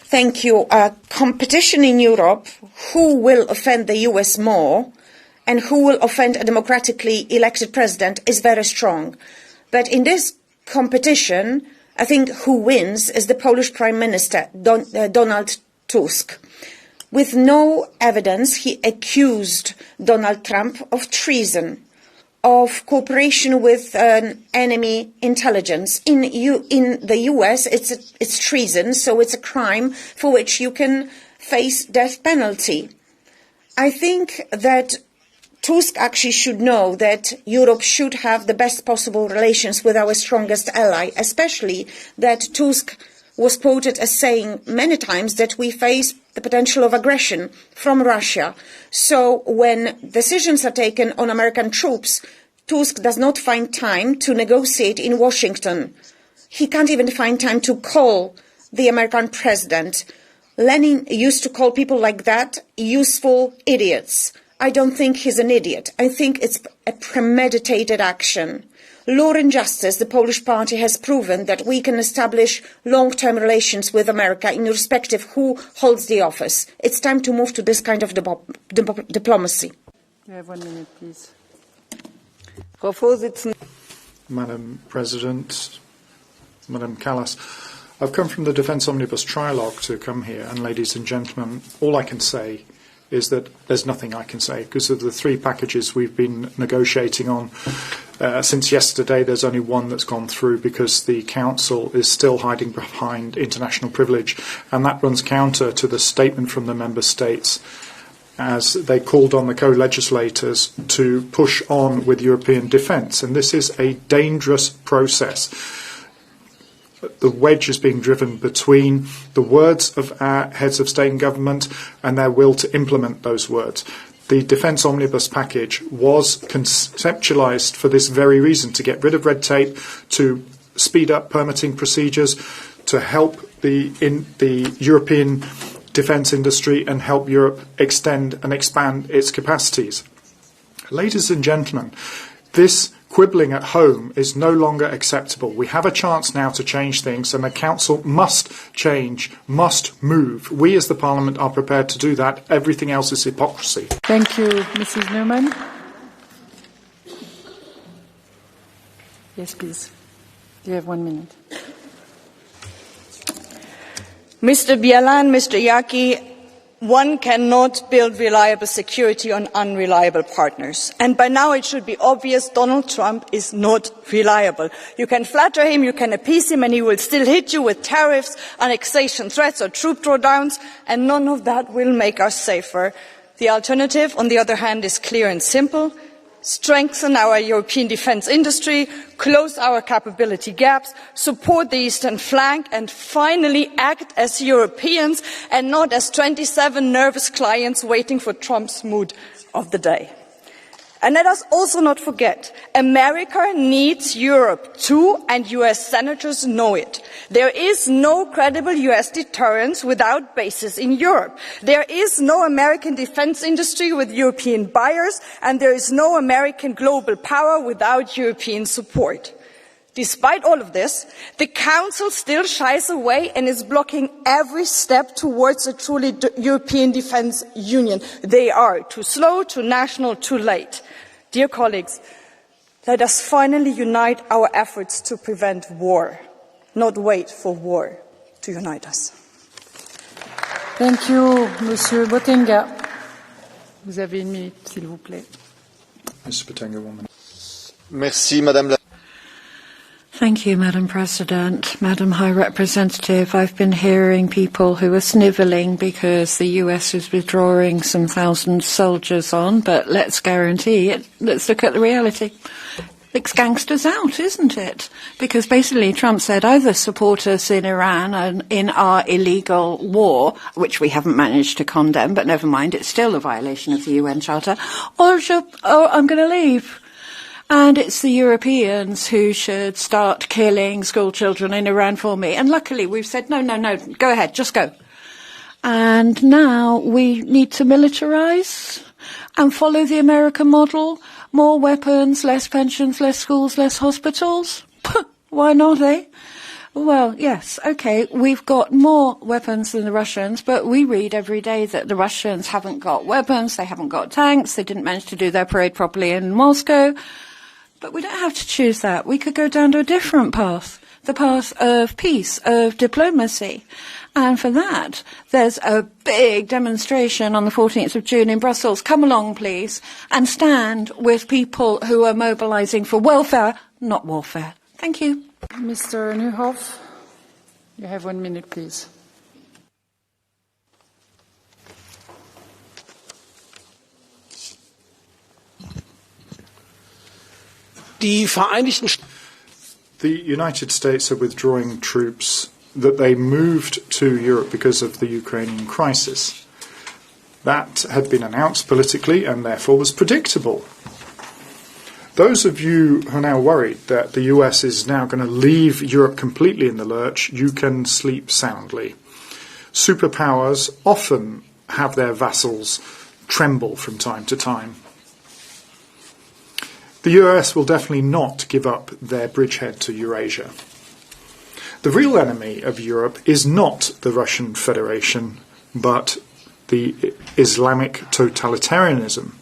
Thank you. Competition in Europe, who will offend the US more and who will offend a democratically elected president, is very strong. But in this competition, I think who wins is the Polish Prime Minister, Donald Tusk. With no evidence, he accused Donald Trump of treason, of cooperation with enemy intelligence. In the US, it's treason, so it's a crime for which you can face death penalty. I think that Tusk actually should know that Europe should have the best possible relations with our strongest ally, especially that Tusk was quoted as saying many times that we face the potential of aggression from Russia. So when decisions are taken on American troops, Tusk does not find time to negotiate in Washington. He can't even find time to call the American president. Lenin used to call people like that useful idiots. I don't think he's an idiot. I think it's a premeditated action. Law and Justice, the Polish party, has proven that we can establish long-term relations with America irrespective of who holds the office. It's time to move to this kind of diplomacy. You have 1 minute, please. Madam President, Madam Kallas, I've come from the Defence Omnibus Trilogue to come here, and ladies and gentlemen, all I can say is that there's nothing I can say because of the three packages we've been negotiating on. Since yesterday, there's only one that's gone through because the Council is still hiding behind international privilege, and that runs counter to the statement from the Member States as they called on the co-legislators to push on with European defence. And this is a dangerous process. The wedge is being driven between the words of our heads of state and government and their will to implement those words. The Defence Omnibus package was conceptualised for this very reason, to get rid of red tape, to speed up permitting procedures, to help the European defence industry and help Europe extend and expand its capacities. Ladies and gentlemen, this quibbling at home is no longer acceptable. We have a chance now to change things, and the Council must change, must move. We as the Parliament are prepared to do that. Everything else is hypocrisy. Thank you, Mrs. Newman. Yes, please. You have 1 minute. Mr. Bielan, Mr. Yaki, one cannot build reliable security on unreliable partners. And by now it should be obvious Donald Trump is not reliable. You can flatter him, you can appease him, and he will still hit you with tariffs, annexation threats or troop drawdowns, and none of that will make us safer. The alternative, on the other hand, is clear and simple. Strengthen our European defence industry, close our capability gaps, support the eastern flank, and finally act as Europeans and not as 27 nervous clients waiting for Trump's mood of the day. And let us also not forget, America needs Europe too, and US senators know it. There is no credible US deterrence without bases in Europe. There is no American defence industry with European buyers, and there is no American global power without European support. Despite all of this, the Council still shies away and is blocking every step towards a truly European defence union. They are too slow, too national, too late. Dear colleagues, let us finally unite our efforts to prevent war, not wait for war to unite us. Thank you, Monsieur Botenga. Vous avez 1 minute, s'il vous plaît. Mr. Botenga, 1 minute. Merci, Madame la Thank you, Madam President. Madam High Representative, I've been hearing people who are snivelling because the US is withdrawing some thousand soldiers on, but let's guarantee it. Let's look at the reality. It's gangsters out, isn't it? Because basically Trump said either support us in Iran and in our illegal war, which we haven't managed to condemn, but never mind, it's still a violation of the UN Charter, or I'm going to leave. And it's the Europeans who should start killing school children in Iran for me. And luckily we've said, no, go ahead, just go. And now we need to militarize and follow the American model. More weapons, less pensions, less schools, less hospitals. Why not, eh? Well, yes, okay, we've got more weapons than the Russians, but we read every day that the Russians haven't got weapons, they haven't got tanks, they didn't manage to do their parade properly in Moscow. But we don't have to choose that. We could go down to a different path, the path of peace, of diplomacy. And for that, there's a big demonstration on the 14th of June in Brussels. Come along, please, and stand with people who are mobilising for welfare, not warfare. Thank you. Mr. Neuhoff, you have 1 minute, please. The United States are withdrawing troops that they moved to Europe because of the Ukrainian crisis. That had been announced politically and therefore was predictable. Those of you who are now worried that the US is now going to leave Europe completely in the lurch, you can sleep soundly. Superpowers often have their vassals tremble from time to time. The US will definitely not give up their bridgehead to Eurasia. The real enemy of Europe is not the Russian Federation, but the Islamic totalitarianism.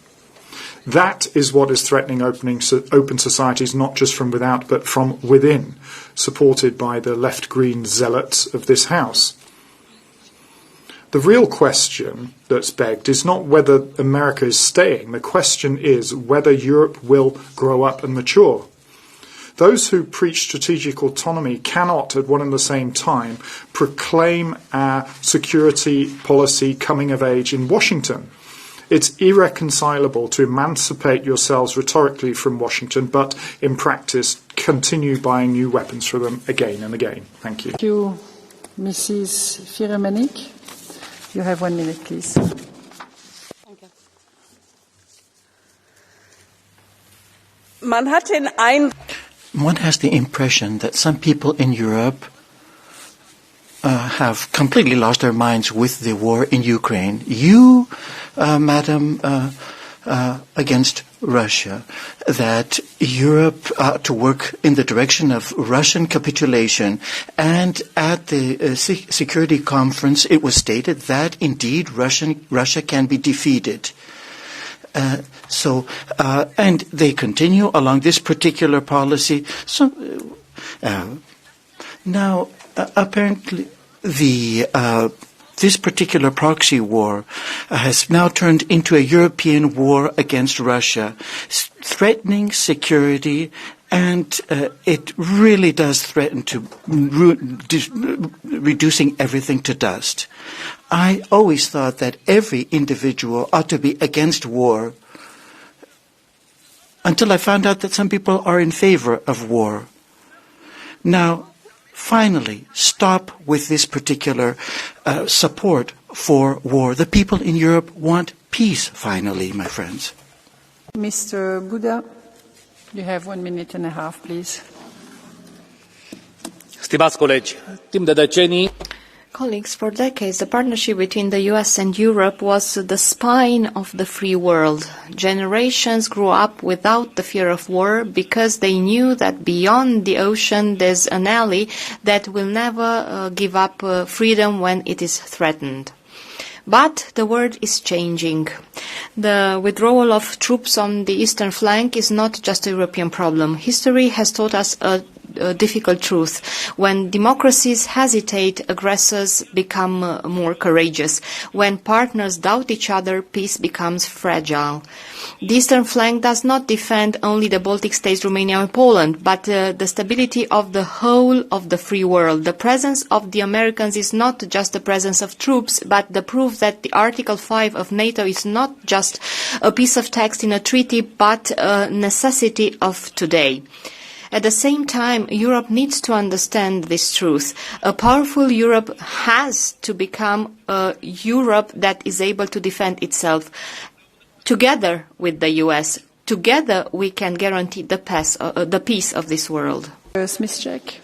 That is what is threatening open societies, not just from without, but from within, supported by the left-green zealots of this House. The real question that's begged is not whether America is staying. The question is whether Europe will grow up and mature. Those who preach strategic autonomy cannot, at one and the same time, proclaim our security policy coming of age in Washington. It's irreconcilable to emancipate yourselves rhetorically from Washington, but in practice, continue buying new weapons from them again and again. Thank you. Thank you, Mrs. Firemenik. You have 1 minute, please. One has the impression that some people in Europe have completely lost their minds with the war in Ukraine. You, Madam, against Russia, that Europe ought to work in the direction of Russian capitulation. And at the Security Conference, it was stated that indeed Russia can be defeated. And they continue along this particular policy. So now, apparently, this particular proxy war has now turned into a European war against Russia, threatening security, and it really does threaten to reducing everything to dust. I always thought that every individual ought to be against war, until I found out that some people are in favor of war. Now, finally, stop with this particular support for war. The people in Europe want peace, finally, my friends. Mr. Buda, you have 1 minute and a half, please. Stimați colegi, timp de decenii, Colleagues, for decades, the partnership between the US and Europe was the spine of the free world. Generations grew up without the fear of war because they knew that beyond the ocean there's an ally that will never give up freedom when it is threatened. But the world is changing. The withdrawal of troops on the eastern flank is not just a European problem. History has taught us a difficult truth. When democracies hesitate, aggressors become more courageous. When partners doubt each other, peace becomes fragile. The eastern flank does not defend only the Baltic states, Romania and Poland, but the stability of the whole of the free world. The presence of the Americans is not just the presence of troops, but the proof that the Article 5 of NATO is not just a piece of text in a treaty, but a necessity of today. At the same time, Europe needs to understand this truth. A powerful Europe has to become a Europe that is able to defend itself. Together with the US, together we can guarantee the peace of this world. Smith-Jack,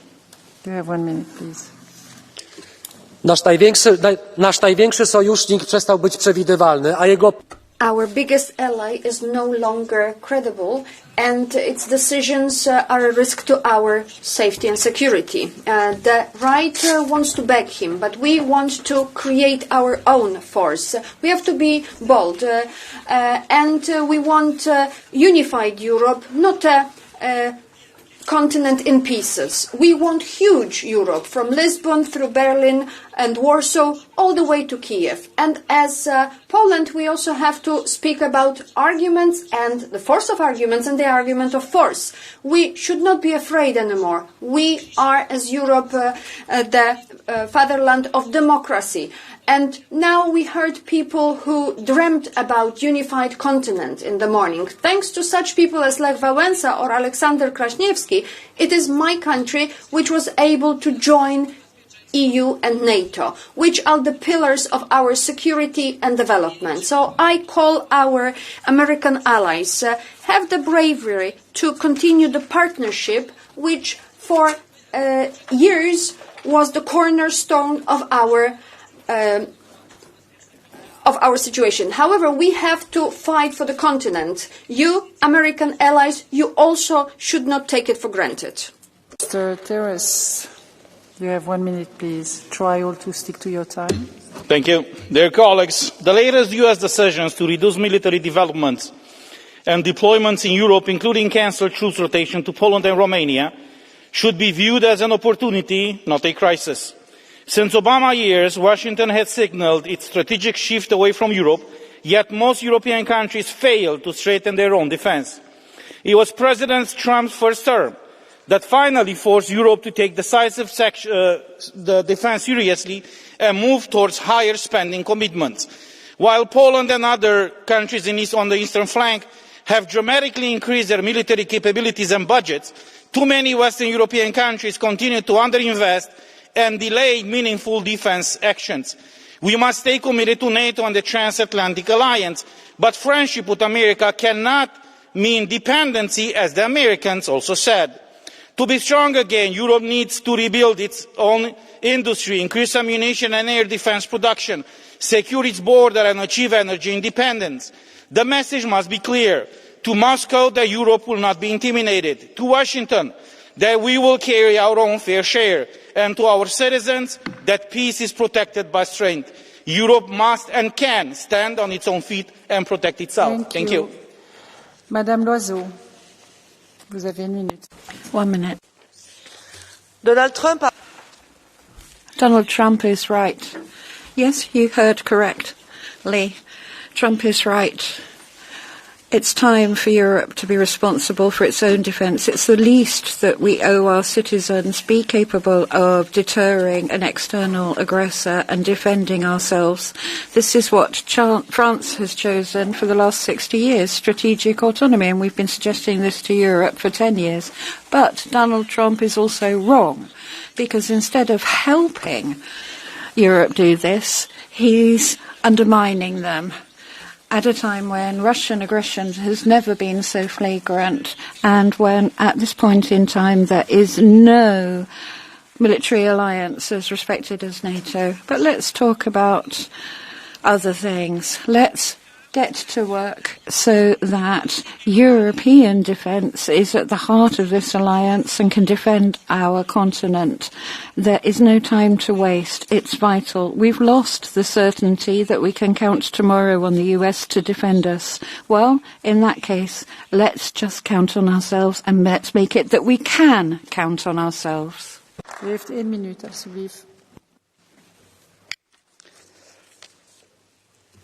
you have 1 minute, please. Nasz największy sojusznik przestał być przewidywalny, a jego... Our biggest ally is no longer credible, and its decisions are a risk to our safety and security. The right wants to back him, but we want to create our own force. We have to be bold, and we want unified Europe, not a continent in pieces. We want huge Europe, from Lisbon through Berlin and Warsaw all the way to Kiev. And as Poland, we also have to speak about arguments and the force of arguments and the argument of force. We should not be afraid anymore. We are, as Europe, the fatherland of democracy. And now we heard people who dreamt about unified continent in the morning. Thanks to such people as Lech Wałęsa or Aleksander Kwaśniewski, it is my country which was able to join EU and NATO, which are the pillars of our security and development. So I call our American allies, have the bravery to continue the partnership, which for years was the cornerstone of our situation. However, we have to fight for the continent. You, American allies, you also should not take it for granted. Mr. Terrace, you have 1 minute, please. Try all to stick to your time. Thank you. Dear colleagues, the latest US decisions to reduce military development and deployments in Europe, including cancelled troops rotation to Poland and Romania, should be viewed as an opportunity, not a crisis. Since Obama years, Washington has signalled its strategic shift away from Europe, yet most European countries failed to strengthen their own defence. It was President Trump's first term that finally forced Europe to take decisive the defence seriously and move towards higher spending commitments. While Poland and other countries on the eastern flank have dramatically increased their military capabilities and budgets, too many Western European countries continue to underinvest and delay meaningful defence actions. We must stay committed to NATO and the transatlantic alliance, but friendship with America cannot mean dependency, as the Americans also said. To be strong again, Europe needs to rebuild its own industry, increase ammunition and air defence production, secure its border and achieve energy independence. The message must be clear. To Moscow, that Europe will not be intimidated. To Washington, that we will carry our own fair share. And to our citizens, that peace is protected by strength. Europe must and can stand on its own feet and protect itself. Thank you. Madame Loiseau, vous avez une minute. 1 minute. Donald Trump is right. Yes, you heard correctly. Trump is right. It's time for Europe to be responsible for its own defence. It's the least that we owe our citizens, be capable of deterring an external aggressor and defending ourselves. This is what France has chosen for the last 60 years, strategic autonomy, and we've been suggesting this to Europe for 10 years. But Donald Trump is also wrong, because instead of helping Europe do this, he's undermining them. At a time when Russian aggression has never been so flagrant, and when at this point in time there is no military alliance as respected as NATO. But let's talk about other things. Let's get to work so that European defence is at the heart of this alliance and can defend our continent. There is no time to waste. It's vital. We've lost the certainty that we can count tomorrow on the US to defend us. Well, in that case, let's just count on ourselves and let's make it that we can count on ourselves. U heeft 1 minuut, alsjeblieft.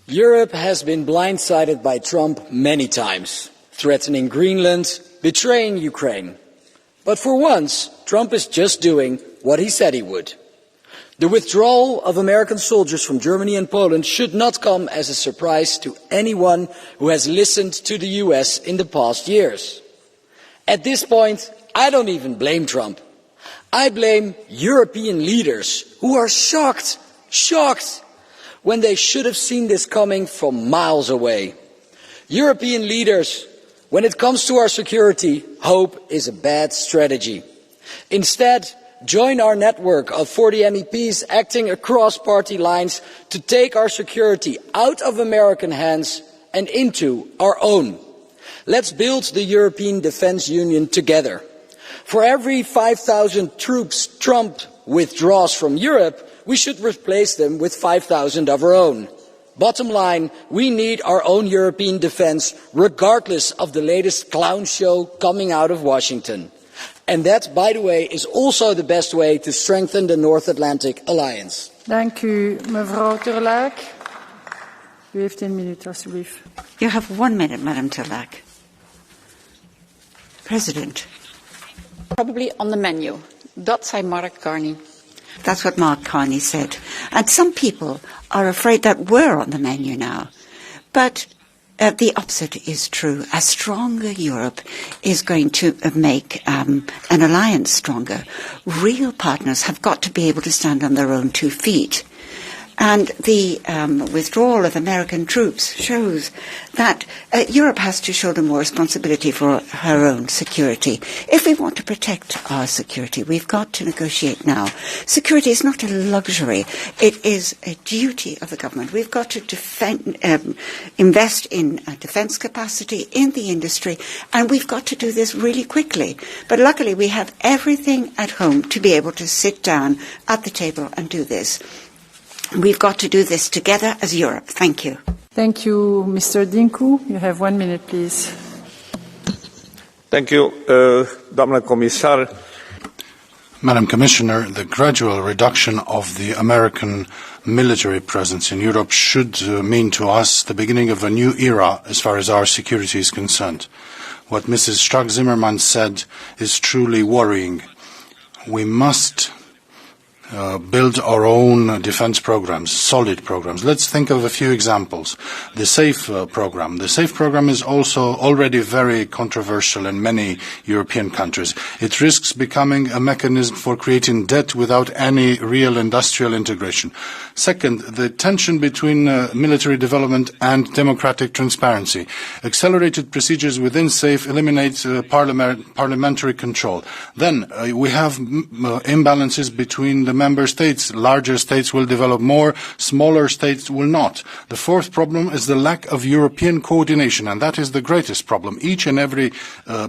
Europe has been blindsided by Trump many times, threatening Greenland, betraying Ukraine. But for once, Trump is just doing what he said he would. The withdrawal of American soldiers from Germany and Poland should not come as a surprise to anyone who has listened to the US in the past years. At this point, I don't even blame Trump. I blame European leaders who are shocked, when they should have seen this coming from miles away. European leaders, when it comes to our security, hope is a bad strategy. Instead, join our network of 40 MEPs acting across party lines to take our security out of American hands and into our own. Let's build the European Defence Union together. For every 5,000 troops Trump withdraws from Europe, we should replace them with 5,000 of our own. Bottom line, we need our own European defence, regardless of the latest clown show coming out of Washington. And that, by the way, is also the best way to strengthen the North Atlantic Alliance. Dank u, mevrouw Terlaak. U heeft 1 minuut, alsjeblieft. You have 1 minute, Madam Terlaak. President. Probably on the menu. Dat zei Mark Carney. That's what Mark Carney said. And some people are afraid that we're on the menu now. But the opposite is true. A stronger Europe is going to make an alliance stronger. Real partners have got to be able to stand on their own 2 feet. And the withdrawal of American troops shows that Europe has to shoulder more responsibility for her own security. If we want to protect our security, we've got to negotiate now. Security is not a luxury. It is a duty of the government. We've got to invest in defence capacity in the industry, and we've got to do this really quickly. But luckily, we have everything at home to be able to sit down at the table and do this. We've got to do this together as Europe. Thank you. Thank you, Mr. Dinku. You have 1 minute, please. Thank you, Doamnă Comisar. Madam Commissioner, the gradual reduction of the American military presence in Europe should mean to us the beginning of a new era as far as our security is concerned. What Mrs. Strack-Zimmermann said is truly worrying. We must build our own defense programs, solid programs. Let's think of a few examples. The SAFE program. The SAFE program is also already very controversial in many European countries. It risks becoming a mechanism for creating debt without any real industrial integration. Second, the tension between military development and democratic transparency. Accelerated procedures within SAFE eliminate parliamentary control. Then we have imbalances between the member states. Larger states will develop more, smaller states will not. The fourth problem is the lack of European coordination, and that is the greatest problem. Each and every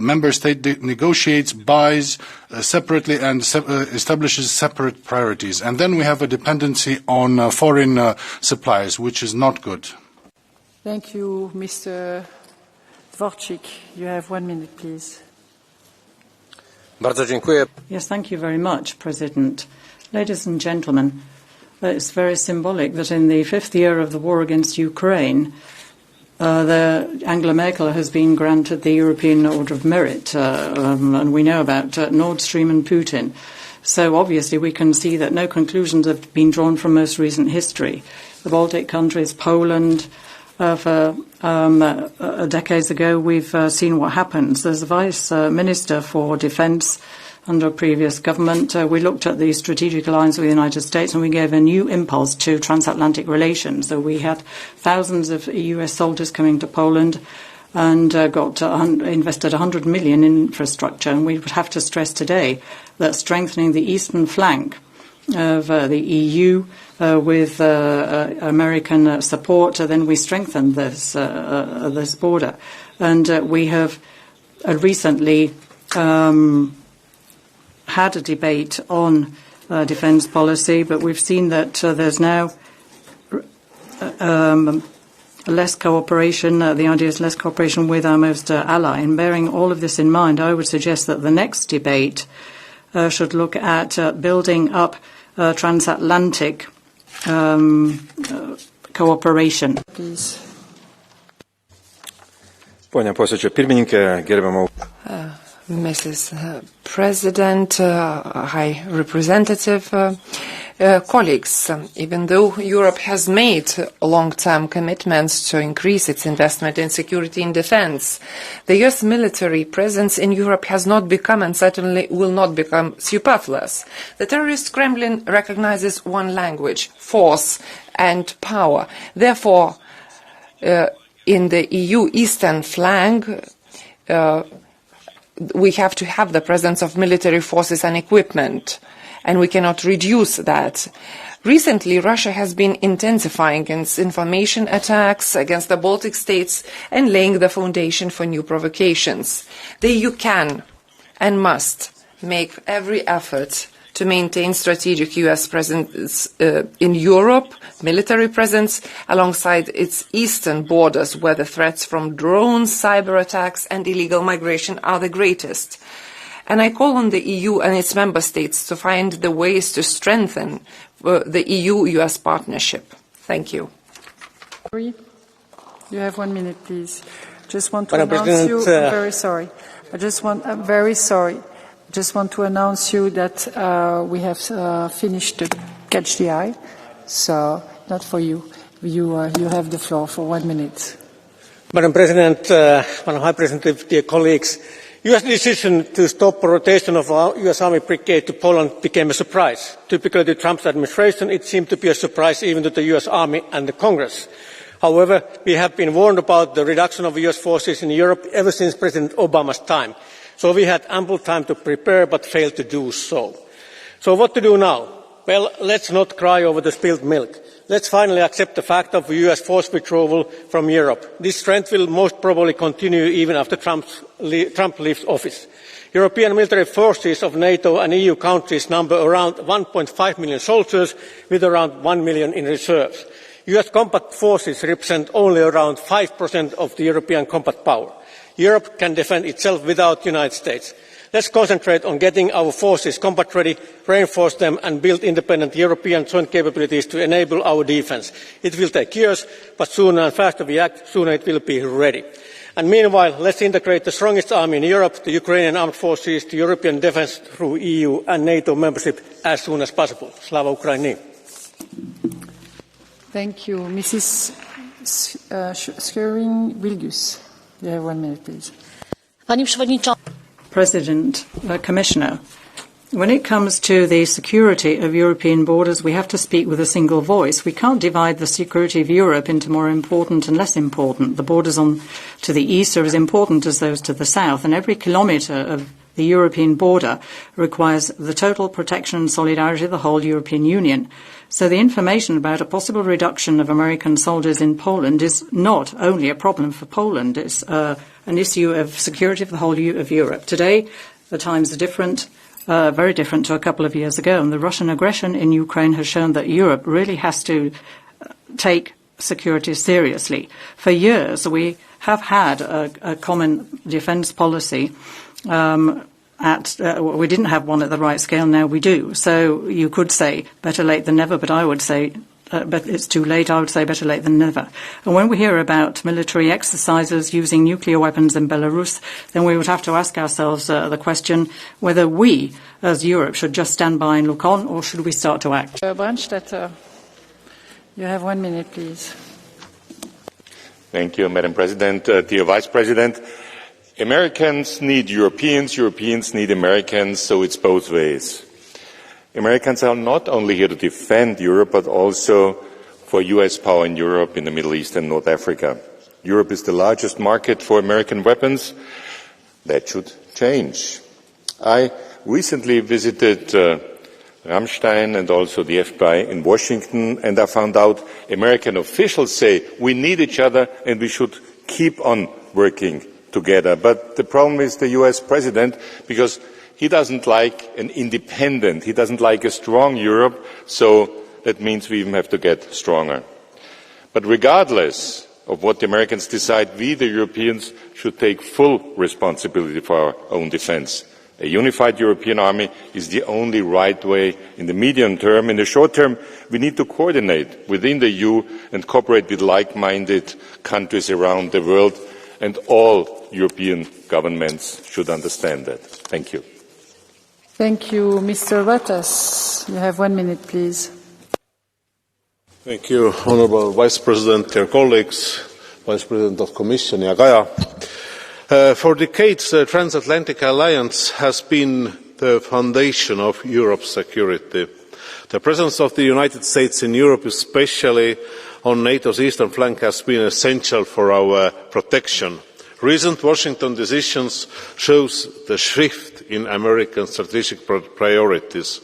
member state negotiates, buys separately and establishes separate priorities. And then we have a dependency on foreign suppliers, which is not good. Thank you, Mr. Dvorczyk. You have 1 minute, please. Bardzo dziękuję. Yes, thank you very much, President. Ladies and gentlemen, it's very symbolic that in the 5th year of the war against Ukraine, Angela Merkel has been granted the European Order of Merit, and we know about Nord Stream and Putin. So obviously we can see that no conclusions have been drawn from most recent history. The Baltic countries, Poland, for decades ago we've seen what happens. There's a Vice Minister for Defence under a previous government. We looked at the strategic alliance with the United States and we gave a new impulse to transatlantic relations. So we had thousands of US soldiers coming to Poland and invested 100 million in infrastructure. And we would have to stress today that strengthening the eastern flank of the EU with American support, then we strengthen this border. And we have recently had a debate on defence policy, but we've seen that there's now less cooperation. The idea is less cooperation with our most ally. And bearing all of this in mind, I would suggest that the next debate should look at building up transatlantic cooperation. Please. Ponia posėdžio pirmininkė, gerbiama Mrs. President, High Representative, colleagues, even though Europe has made long-term commitments to increase its investment in security and defense, the US military presence in Europe has not become and certainly will not become superfluous. The terrorist Kremlin recognizes one language, force and power. Therefore, in the EU eastern flank, we have to have the presence of military forces and equipment, and we cannot reduce that. Recently, Russia has been intensifying its information attacks against the Baltic states and laying the foundation for new provocations. The EU can and must make every effort to maintain strategic US presence in Europe, military presence, alongside its eastern borders, where the threats from drones, cyber attacks and illegal migration are the greatest. And I call on the EU and its member states to find the ways to strengthen the EU-US partnership. Thank you. You have 1 minute, please. Just want to announce you, I'm very sorry. I'm very sorry. Just want to announce you that we have finished the Catch the Eye, so not for you. You have the floor for 1 minute. Madam President, Madam High Representative, dear colleagues, US decision to stop the rotation of our US Army brigade to Poland became a surprise. Typically to Trump's administration, it seemed to be a surprise even to the US Army and the Congress. However, we have been warned about the reduction of US forces in Europe ever since President Obama's time. So we had ample time to prepare, but failed to do so. So what to do now? Well, let's not cry over the spilled milk. Let's finally accept the fact of US force withdrawal from Europe. This trend will most probably continue even after Trump leaves office. European military forces of NATO and EU countries number around 1.5 million soldiers, with around 1 million in reserves. US combat forces represent only around 5% of the European combat power. Europe can defend itself without the United States. Let's concentrate on getting our forces combat ready, reinforce them and build independent European joint capabilities to enable our defence. It will take years, but sooner and faster we act, sooner it will be ready. And meanwhile, let's integrate the strongest army in Europe, the Ukrainian armed forces, to European defence through EU and NATO membership as soon as possible. Slava Ukraini. Thank you. Mrs. Schering-Wilgus. You have 1 minute, please. President, Commissioner, when it comes to the security of European borders, we have to speak with a single voice. We can't divide the security of Europe into more important and less important. The borders to the east are as important as those to the south, and every kilometre of the European border requires the total protection and solidarity of the whole European Union. So the information about a possible reduction of American soldiers in Poland is not only a problem for Poland, it's an issue of security of the whole of Europe. Today, the times are different, very different to a couple of years ago, and the Russian aggression in Ukraine has shown that Europe really has to take security seriously. For years, we have had a common defence policy. We didn't have one at the right scale, now we do. So you could say better late than never, but I would say, but it's too late, I would say better late than never. And when we hear about military exercises using nuclear weapons in Belarus, then we would have to ask ourselves the question whether we, as Europe, should just stand by and look on, or should we start to act? Brandstätter, you have 1 minute, please. Thank you, Madam President. Dear Vice President, Americans need Europeans, Europeans need Americans, so it's both ways. Americans are not only here to defend Europe, but also for US power in Europe, in the Middle East and North Africa. Europe is the largest market for American weapons. That should change. I recently visited Rammstein and also the FBI in Washington, and I found out American officials say we need each other and we should keep on working together. But the problem is the US president, because he doesn't like an independent, he doesn't like a strong Europe, so that means we even have to get stronger. But regardless of what the Americans decide, we, the Europeans, should take full responsibility for our own defence. A unified European army is the only right way in the medium term. In the short term, we need to coordinate within the EU and cooperate with like-minded countries around the world, and all European governments should understand that. Thank you. Thank you. Mr. Ratas, you have 1 minute, please. Thank you, Honourable Vice President, dear colleagues, Vice President of Commission, Kaja. For decades, the transatlantic alliance has been the foundation of Europe's security. The presence of the United States in Europe, especially on NATO's eastern flank, has been essential for our protection. Recent Washington decisions shows the shift in American strategic priorities.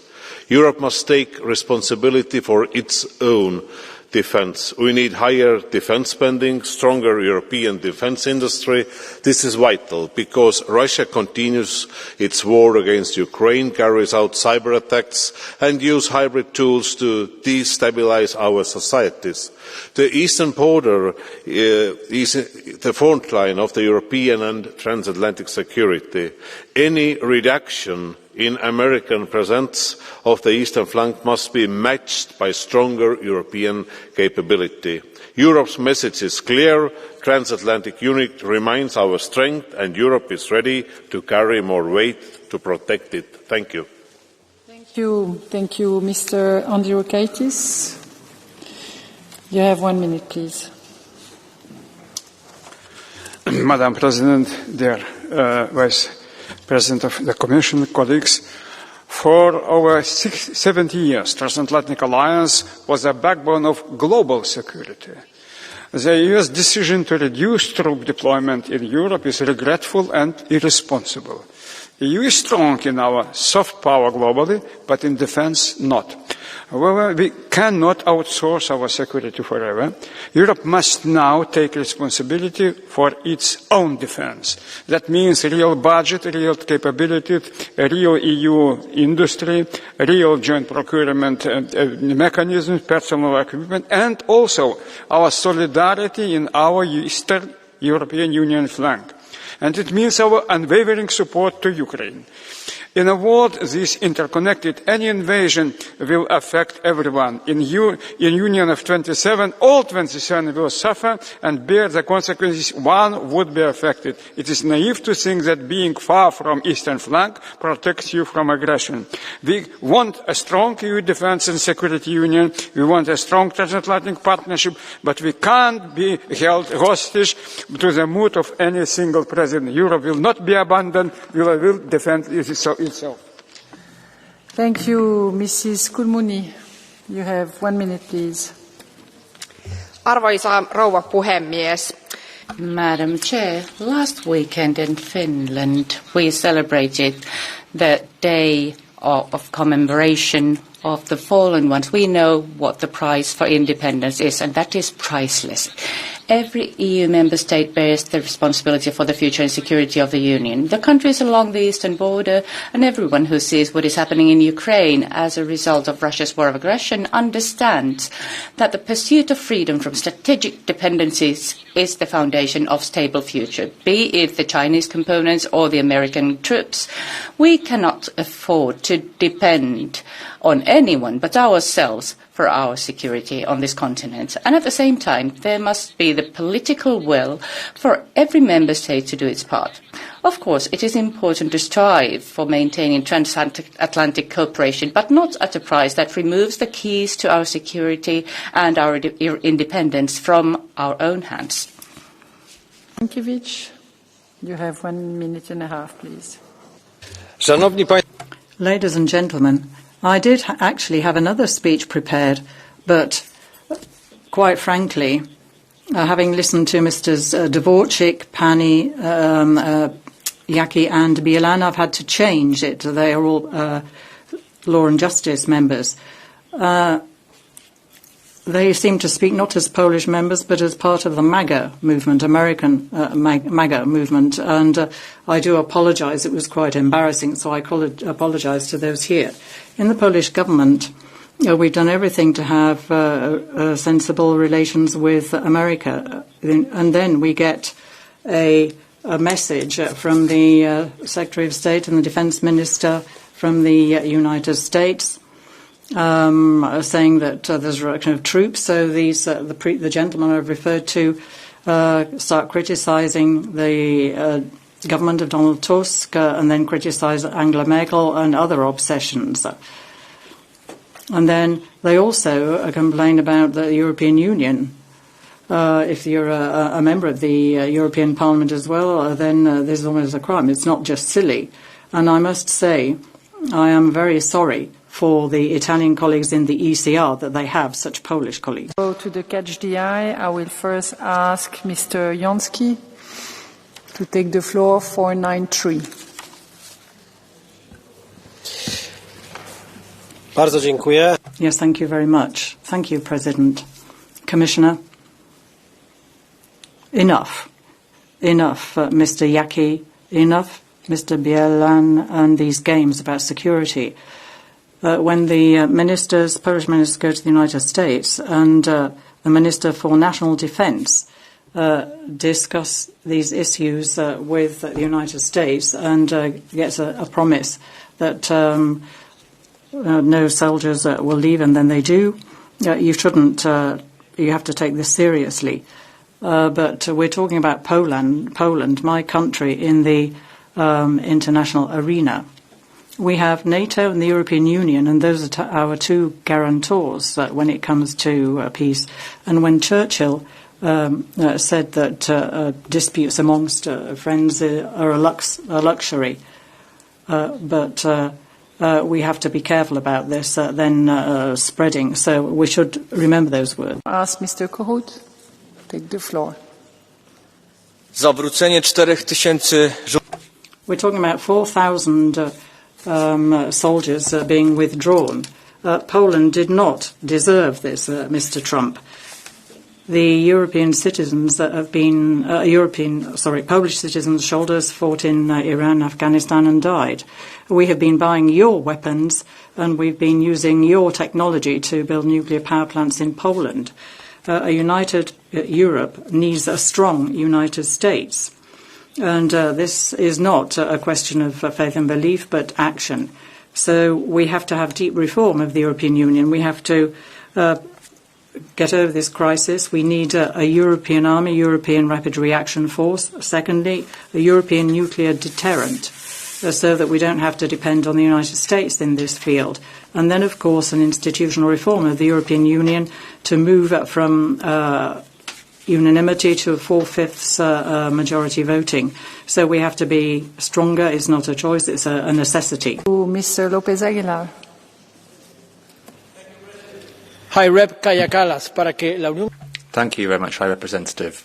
Europe must take responsibility for its own defence. We need higher defence spending, stronger European defence industry. This is vital because Russia continues its war against Ukraine, carries out cyber attacks and uses hybrid tools to destabilise our societies. The eastern border is the front line of the European and transatlantic security. Any reduction in American presence of the eastern flank must be matched by stronger European capability. Europe's message is clear. Transatlantic unity remains our strength, and Europe is ready to carry more weight to protect it. Thank you. Thank you. Thank you, Mr. Andriukaitis. You have 1 minute, please. Madam President, dear Vice President of the Commission, colleagues, for over 70 years, transatlantic alliance was the backbone of global security. The US decision to reduce troop deployment in Europe is regretful and irresponsible. The EU is strong in our soft power globally, but in defence not. However, we cannot outsource our security forever. Europe must now take responsibility for its own defense. That means real budget, real capability, a real EU industry, real joint procurement mechanisms, personal equipment, and also our solidarity in our Eastern European Union flank. And it means our unwavering support to Ukraine. In a world this interconnected, any invasion will affect everyone. In Union of 27, all 27 will suffer and bear the consequences. One would be affected. It is naive to think that being far from eastern flank protects you from aggression. We want a strong EU defense and security union. We want a strong transatlantic partnership, but we can't be held hostage to the mood of any single president. Europe will not be abandoned. We will defend itself. Thank you, Mrs. Kulmuni. You have 1 minute, please. Arvoisa rouva puhemies. Madam Chair, last weekend in Finland we celebrated the day of commemoration of the fallen ones. We know what the price for independence is, and that is priceless. Every EU member state bears the responsibility for the future and security of the Union. The countries along the eastern border and everyone who sees what is happening in Ukraine as a result of Russia's war of aggression understands that the pursuit of freedom from strategic dependencies is the foundation of stable future, be it the Chinese components or the American troops. We cannot afford to depend on anyone but ourselves for our security on this continent. And at the same time, there must be the political will for every member state to do its part. Of course, it is important to strive for maintaining transatlantic cooperation, but not at a price that removes the keys to our security and our independence from our own hands. Thank you have 1 minute and a half, please. Ladies and gentlemen, I did actually have another speech prepared, but quite frankly, having listened to Mrs. Dvorchik, Pani, Yaki and Bielan, I've had to change it. They are all Law and Justice members. They seem to speak not as Polish members, but as part of the MAGA movement, American MAGA movement. And I do apologise. It was quite embarrassing, so I apologise to those here. In the Polish government, we've done everything to have sensible relations with America. And then we get a message from the Secretary of State and the Defence Minister from the United States saying that there's a reduction of troops. So the gentlemen I've referred to start criticising the government of Donald Tusk and then criticise Angela Merkel and other obsessions. And then they also complain about the European Union. If you're a member of the European Parliament as well, then there's almost a crime. It's not just silly. And I must say, I am very sorry for the Italian colleagues in the ECR that they have such Polish colleagues. Go to the Catch the Eye. I will first ask Mr. Jonsky to take the floor. 493. Bardzo dziękuję. Yes, thank you very much. Thank you, President. Commissioner. Enough. Enough, Mr. Yaki. Enough, Mr. Bielan, and these games about security. When the Polish ministers go to the United States and the Minister for National Defense discuss these issues with the United States and gets a promise that no soldiers will leave, and then they do, you shouldn't, you have to take this seriously. But we're talking about Poland, my country, in the international arena. We have NATO and the European Union, and those are our two guarantors when it comes to peace. And when Churchill said that disputes amongst friends are a luxury, but we have to be careful about this then spreading. So we should remember those words. Ask Mr. Kohut. Take the floor. Zawrócenie 4000. We're talking about 4,000 soldiers being withdrawn. Poland did not deserve this, Mr. Trump. The European citizens that have been Polish citizens, soldiers fought in Iran, Afghanistan and died. We have been buying your weapons and we've been using your technology to build nuclear power plants in Poland. A united Europe needs a strong United States. And this is not a question of faith and belief, but action. So we have to have deep reform of the European Union. We have to get over this crisis. We need a European army, European rapid reaction force. Secondly, a European nuclear deterrent, so that we don't have to depend on the United States in this field. And then, of course, an institutional reform of the European Union to move from unanimity to a 4/5 majority voting. So we have to be stronger. It's not a choice, it's a necessity. Mr. López Aguilar. High Rep Kaja Kallas, para que la Unión. Thank you very much, High Representative.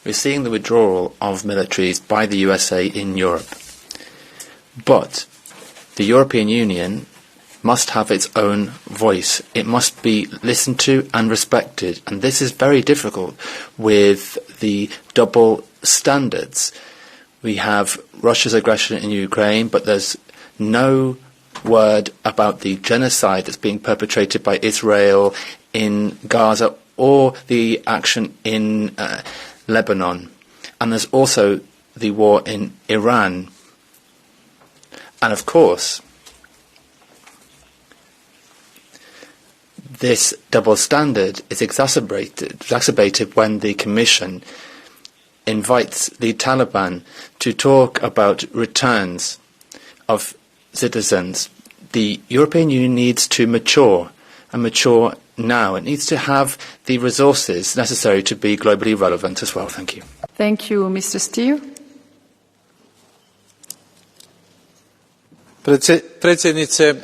We're seeing the withdrawal of militaries by the USA in Europe. But the European Union must have its own voice. It must be listened to and respected. And this is very difficult with the double standards. We have Russia's aggression in Ukraine, but there's no word about the genocide that's being perpetrated by Israel in Gaza or the action in Lebanon. And there's also the war in Iran. And of course, this double standard is exacerbated when the Commission invites the Taliban to talk about returns of citizens. The European Union needs to mature, and mature now. It needs to have the resources necessary to be globally relevant as well. Thank you. Thank you, Mr. Steer. Predsjednice,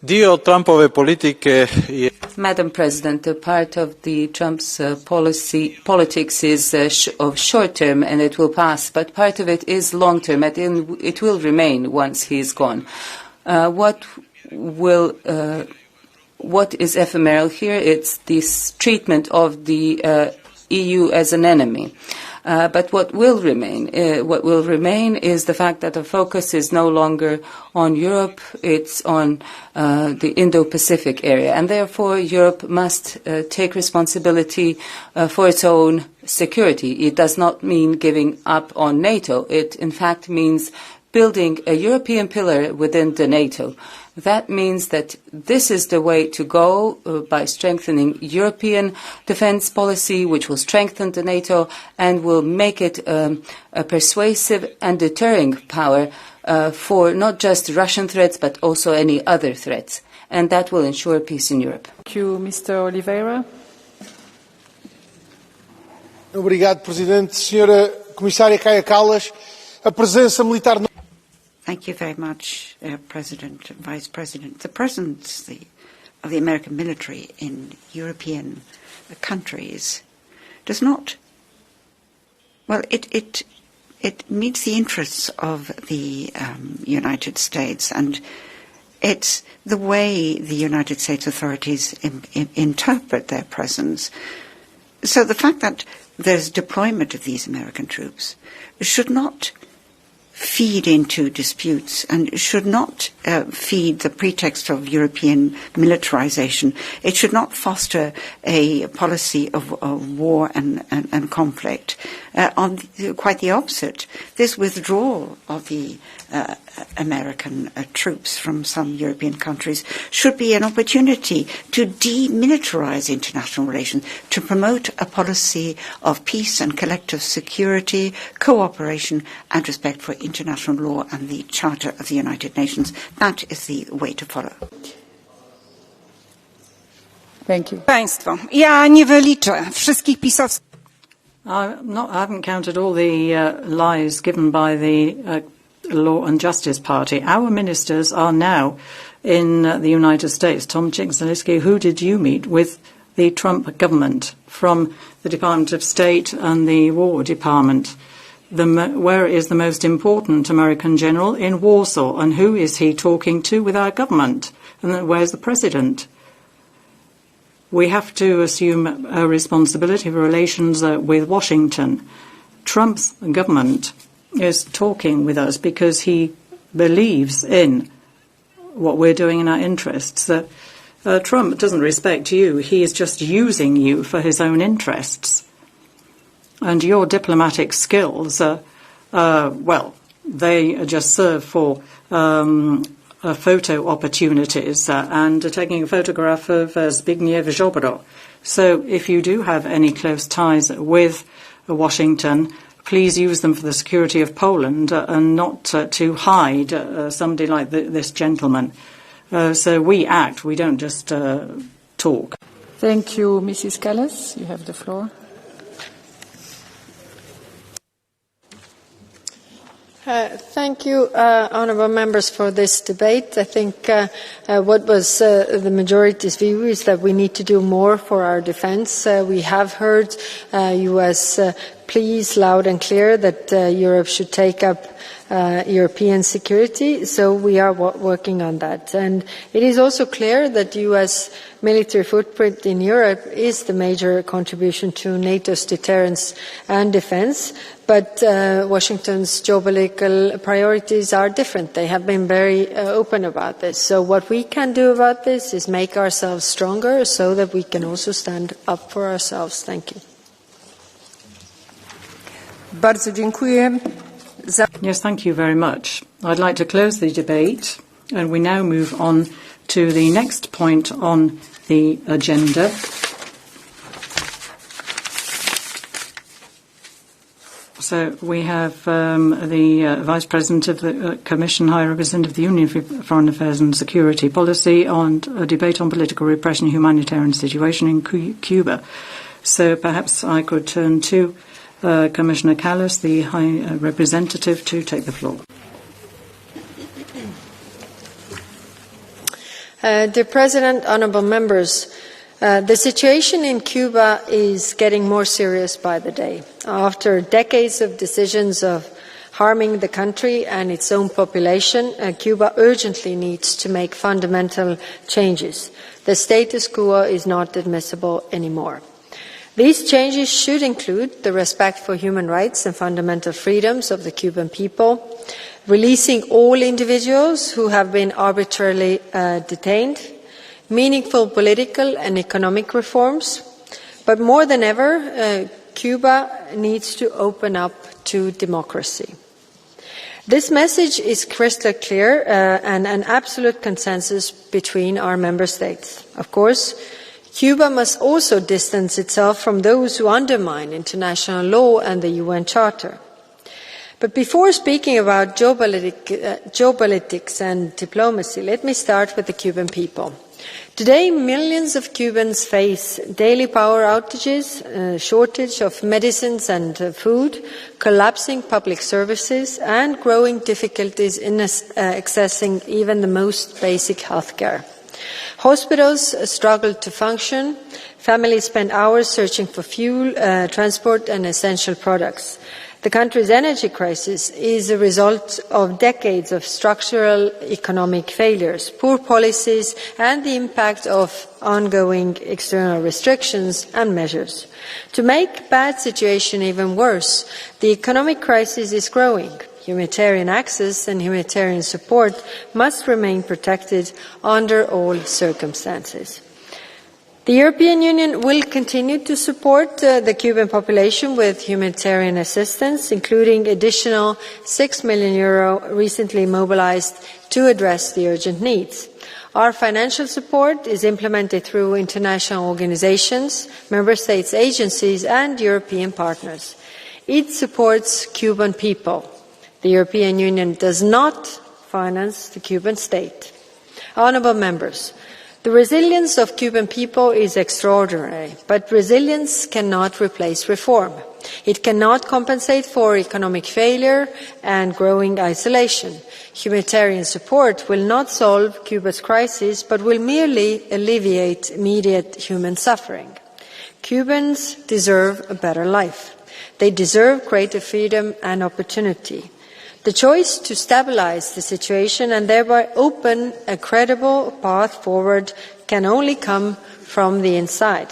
dio Trumpove politike je... Madam President, a part of the Trump's politics is of short term and it will pass, but part of it is long term and it will remain once he is gone. What is ephemeral here? It's this treatment of the EU as an enemy. But what will remain is the fact that the focus is no longer on Europe, it's on the Indo-Pacific area. And therefore, Europe must take responsibility for its own security. It does not mean giving up on NATO. It, in fact, means building a European pillar within the NATO. That means that this is the way to go by strengthening European defense policy, which will strengthen the NATO and will make it a persuasive and deterring power for not just Russian threats, but also any other threats. And that will ensure peace in Europe. Thank you, Mr. Oliveira. Obrigado, Presidente. Senhora Comissária Kaja Kallas, a presença militar... Thank you very much, President and Vice President. The presence of the American military in European countries does not, well, it meets the interests of the United States, and it's the way the United States authorities interpret their presence. So the fact that there's deployment of these American troops should not feed into disputes and should not feed the pretext of European militarization. It should not foster a policy of war and conflict. Quite the opposite. This withdrawal of the American troops from some European countries should be an opportunity to demilitarize international relations, to promote a policy of peace and collective security, cooperation and respect for international law and the Charter of the United Nations. That is the way to follow. Thank you. Państwo, ja nie wyliczę wszystkich pisowskich. I haven't counted all the lies given by the Law and Justice Party. Our ministers are now in the United States. Tom Zielinski, who did you meet with the Trump government from the Department of State and the War Department? Where is the most important American general? In Warsaw. And who is he talking to with our government? And then where's the president? We have to assume a responsibility for relations with Washington. Trump's government is talking with us because he believes in what we're doing in our interests. Trump doesn't respect you. He is just using you for his own interests. And your diplomatic skills, well, they just serve for photo opportunities and taking a photograph of Zbigniew Ziobro. So if you do have any close ties with Washington, please use them for the security of Poland and not to hide somebody like this gentleman. So we act, we don't just talk. Thank you, Mrs. Kallas. You have the floor. Thank you, honourable members, for this debate. I think what was the majority's view is that we need to do more for our defence. We have heard US pleas loud and clear that Europe should take up European security, so we are working on that. And it is also clear that US military footprint in Europe is the major contribution to NATO's deterrence and defence, but Washington's geopolitical priorities are different. They have been very open about this. So what we can do about this is make ourselves stronger so that we can also stand up for ourselves. Thank you. Bardzo dziękuję. Yes, thank you very much. I'd like to close the debate, and we now move on to the next point on the agenda. So we have the Vice President of the Commission, High Representative of the Union for Foreign Affairs and Security Policy, on a debate on political repression and humanitarian situation in Cuba. So perhaps I could turn to Commissioner Kallas, the High Representative, to take the floor. Dear President, honourable members, the situation in Cuba is getting more serious by the day. After decades of decisions of harming the country and its own population, Cuba urgently needs to make fundamental changes. The status quo is not admissible anymore. These changes should include the respect for human rights and fundamental freedoms of the Cuban people, releasing all individuals who have been arbitrarily detained, meaningful political and economic reforms, but more than ever, Cuba needs to open up to democracy. This message is crystal clear and an absolute consensus between our member states. Of course, Cuba must also distance itself from those who undermine international law and the UN Charter. But before speaking about geopolitics and diplomacy, let me start with the Cuban people. Today, millions of Cubans face daily power outages, shortage of medicines and food, collapsing public services, and growing difficulties in accessing even the most basic healthcare. Hospitals struggle to function. Families spend hours searching for fuel, transport, and essential products. The country's energy crisis is a result of decades of structural economic failures, poor policies, and the impact of ongoing external restrictions and measures. To make the bad situation even worse, the economic crisis is growing. Humanitarian access and humanitarian support must remain protected under all circumstances. The European Union will continue to support the Cuban population with humanitarian assistance, including additional €6 million recently mobilised to address the urgent needs. Our financial support is implemented through international organisations, member states' agencies and European partners. It supports Cuban people. The European Union does not finance the Cuban state. Honourable members, the resilience of Cuban people is extraordinary, but resilience cannot replace reform. It cannot compensate for economic failure and growing isolation. Humanitarian support will not solve Cuba's crisis, but will merely alleviate immediate human suffering. Cubans deserve a better life. They deserve greater freedom and opportunity. The choice to stabilise the situation and thereby open a credible path forward can only come from the inside.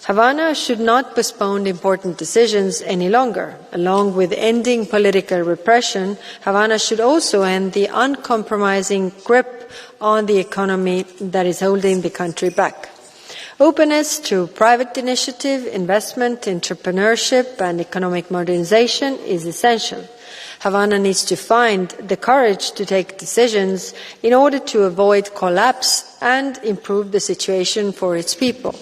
Havana should not postpone important decisions any longer. Along with ending political repression, Havana should also end the uncompromising grip on the economy that is holding the country back. Openness to private initiative, investment, entrepreneurship and economic modernisation is essential. Havana needs to find the courage to take decisions in order to avoid collapse and improve the situation for its people.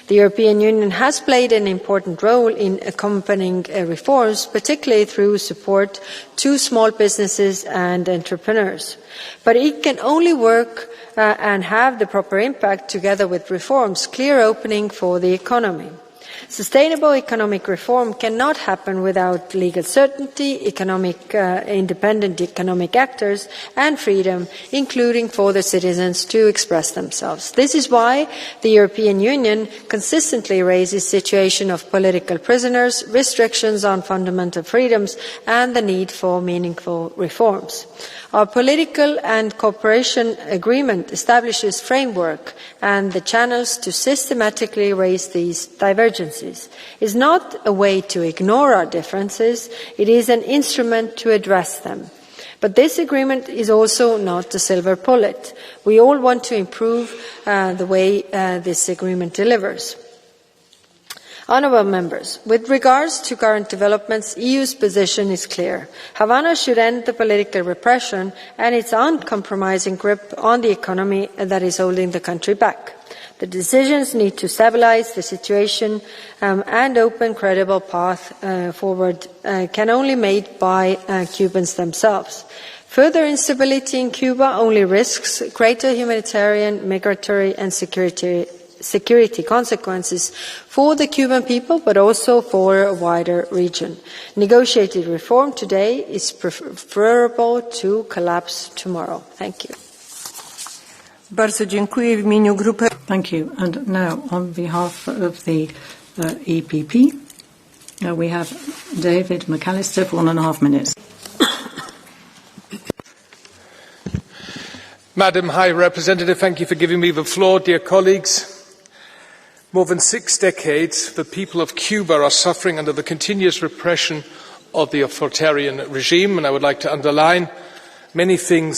The European Union has played an important role in accompanying reforms, particularly through support to small businesses and entrepreneurs. But it can only work and have the proper impact together with reforms, clear opening for the economy. Sustainable economic reform cannot happen without legal certainty, independent economic actors and freedom, including for the citizens to express themselves. This is why the European Union consistently raises the situation of political prisoners, restrictions on fundamental freedoms and the need for meaningful reforms. Our political and cooperation agreement establishes framework and the channels to systematically raise these divergences. It is not a way to ignore our differences, it is an instrument to address them. But this agreement is also not a silver bullet. We all want to improve the way this agreement delivers. Honourable Members, with regards to current developments, the EU's position is clear. Havana should end the political repression and its uncompromising grip on the economy that is holding the country back. The decisions need to stabilise the situation and open credible path forward can only be made by Cubans themselves. Further instability in Cuba only risks greater humanitarian, migratory and security consequences for the Cuban people, but also for a wider region. Negotiated reform today is preferable to collapse tomorrow. Thank you. Thank you. And now, on behalf of the EPP, we have David McAllister for 1.5 minutes. Madam High Representative, thank you for giving me the floor. Dear colleagues, more than 6 decades, the people of Cuba are suffering under the continuous repression of the authoritarian regime, and I would like to underline many things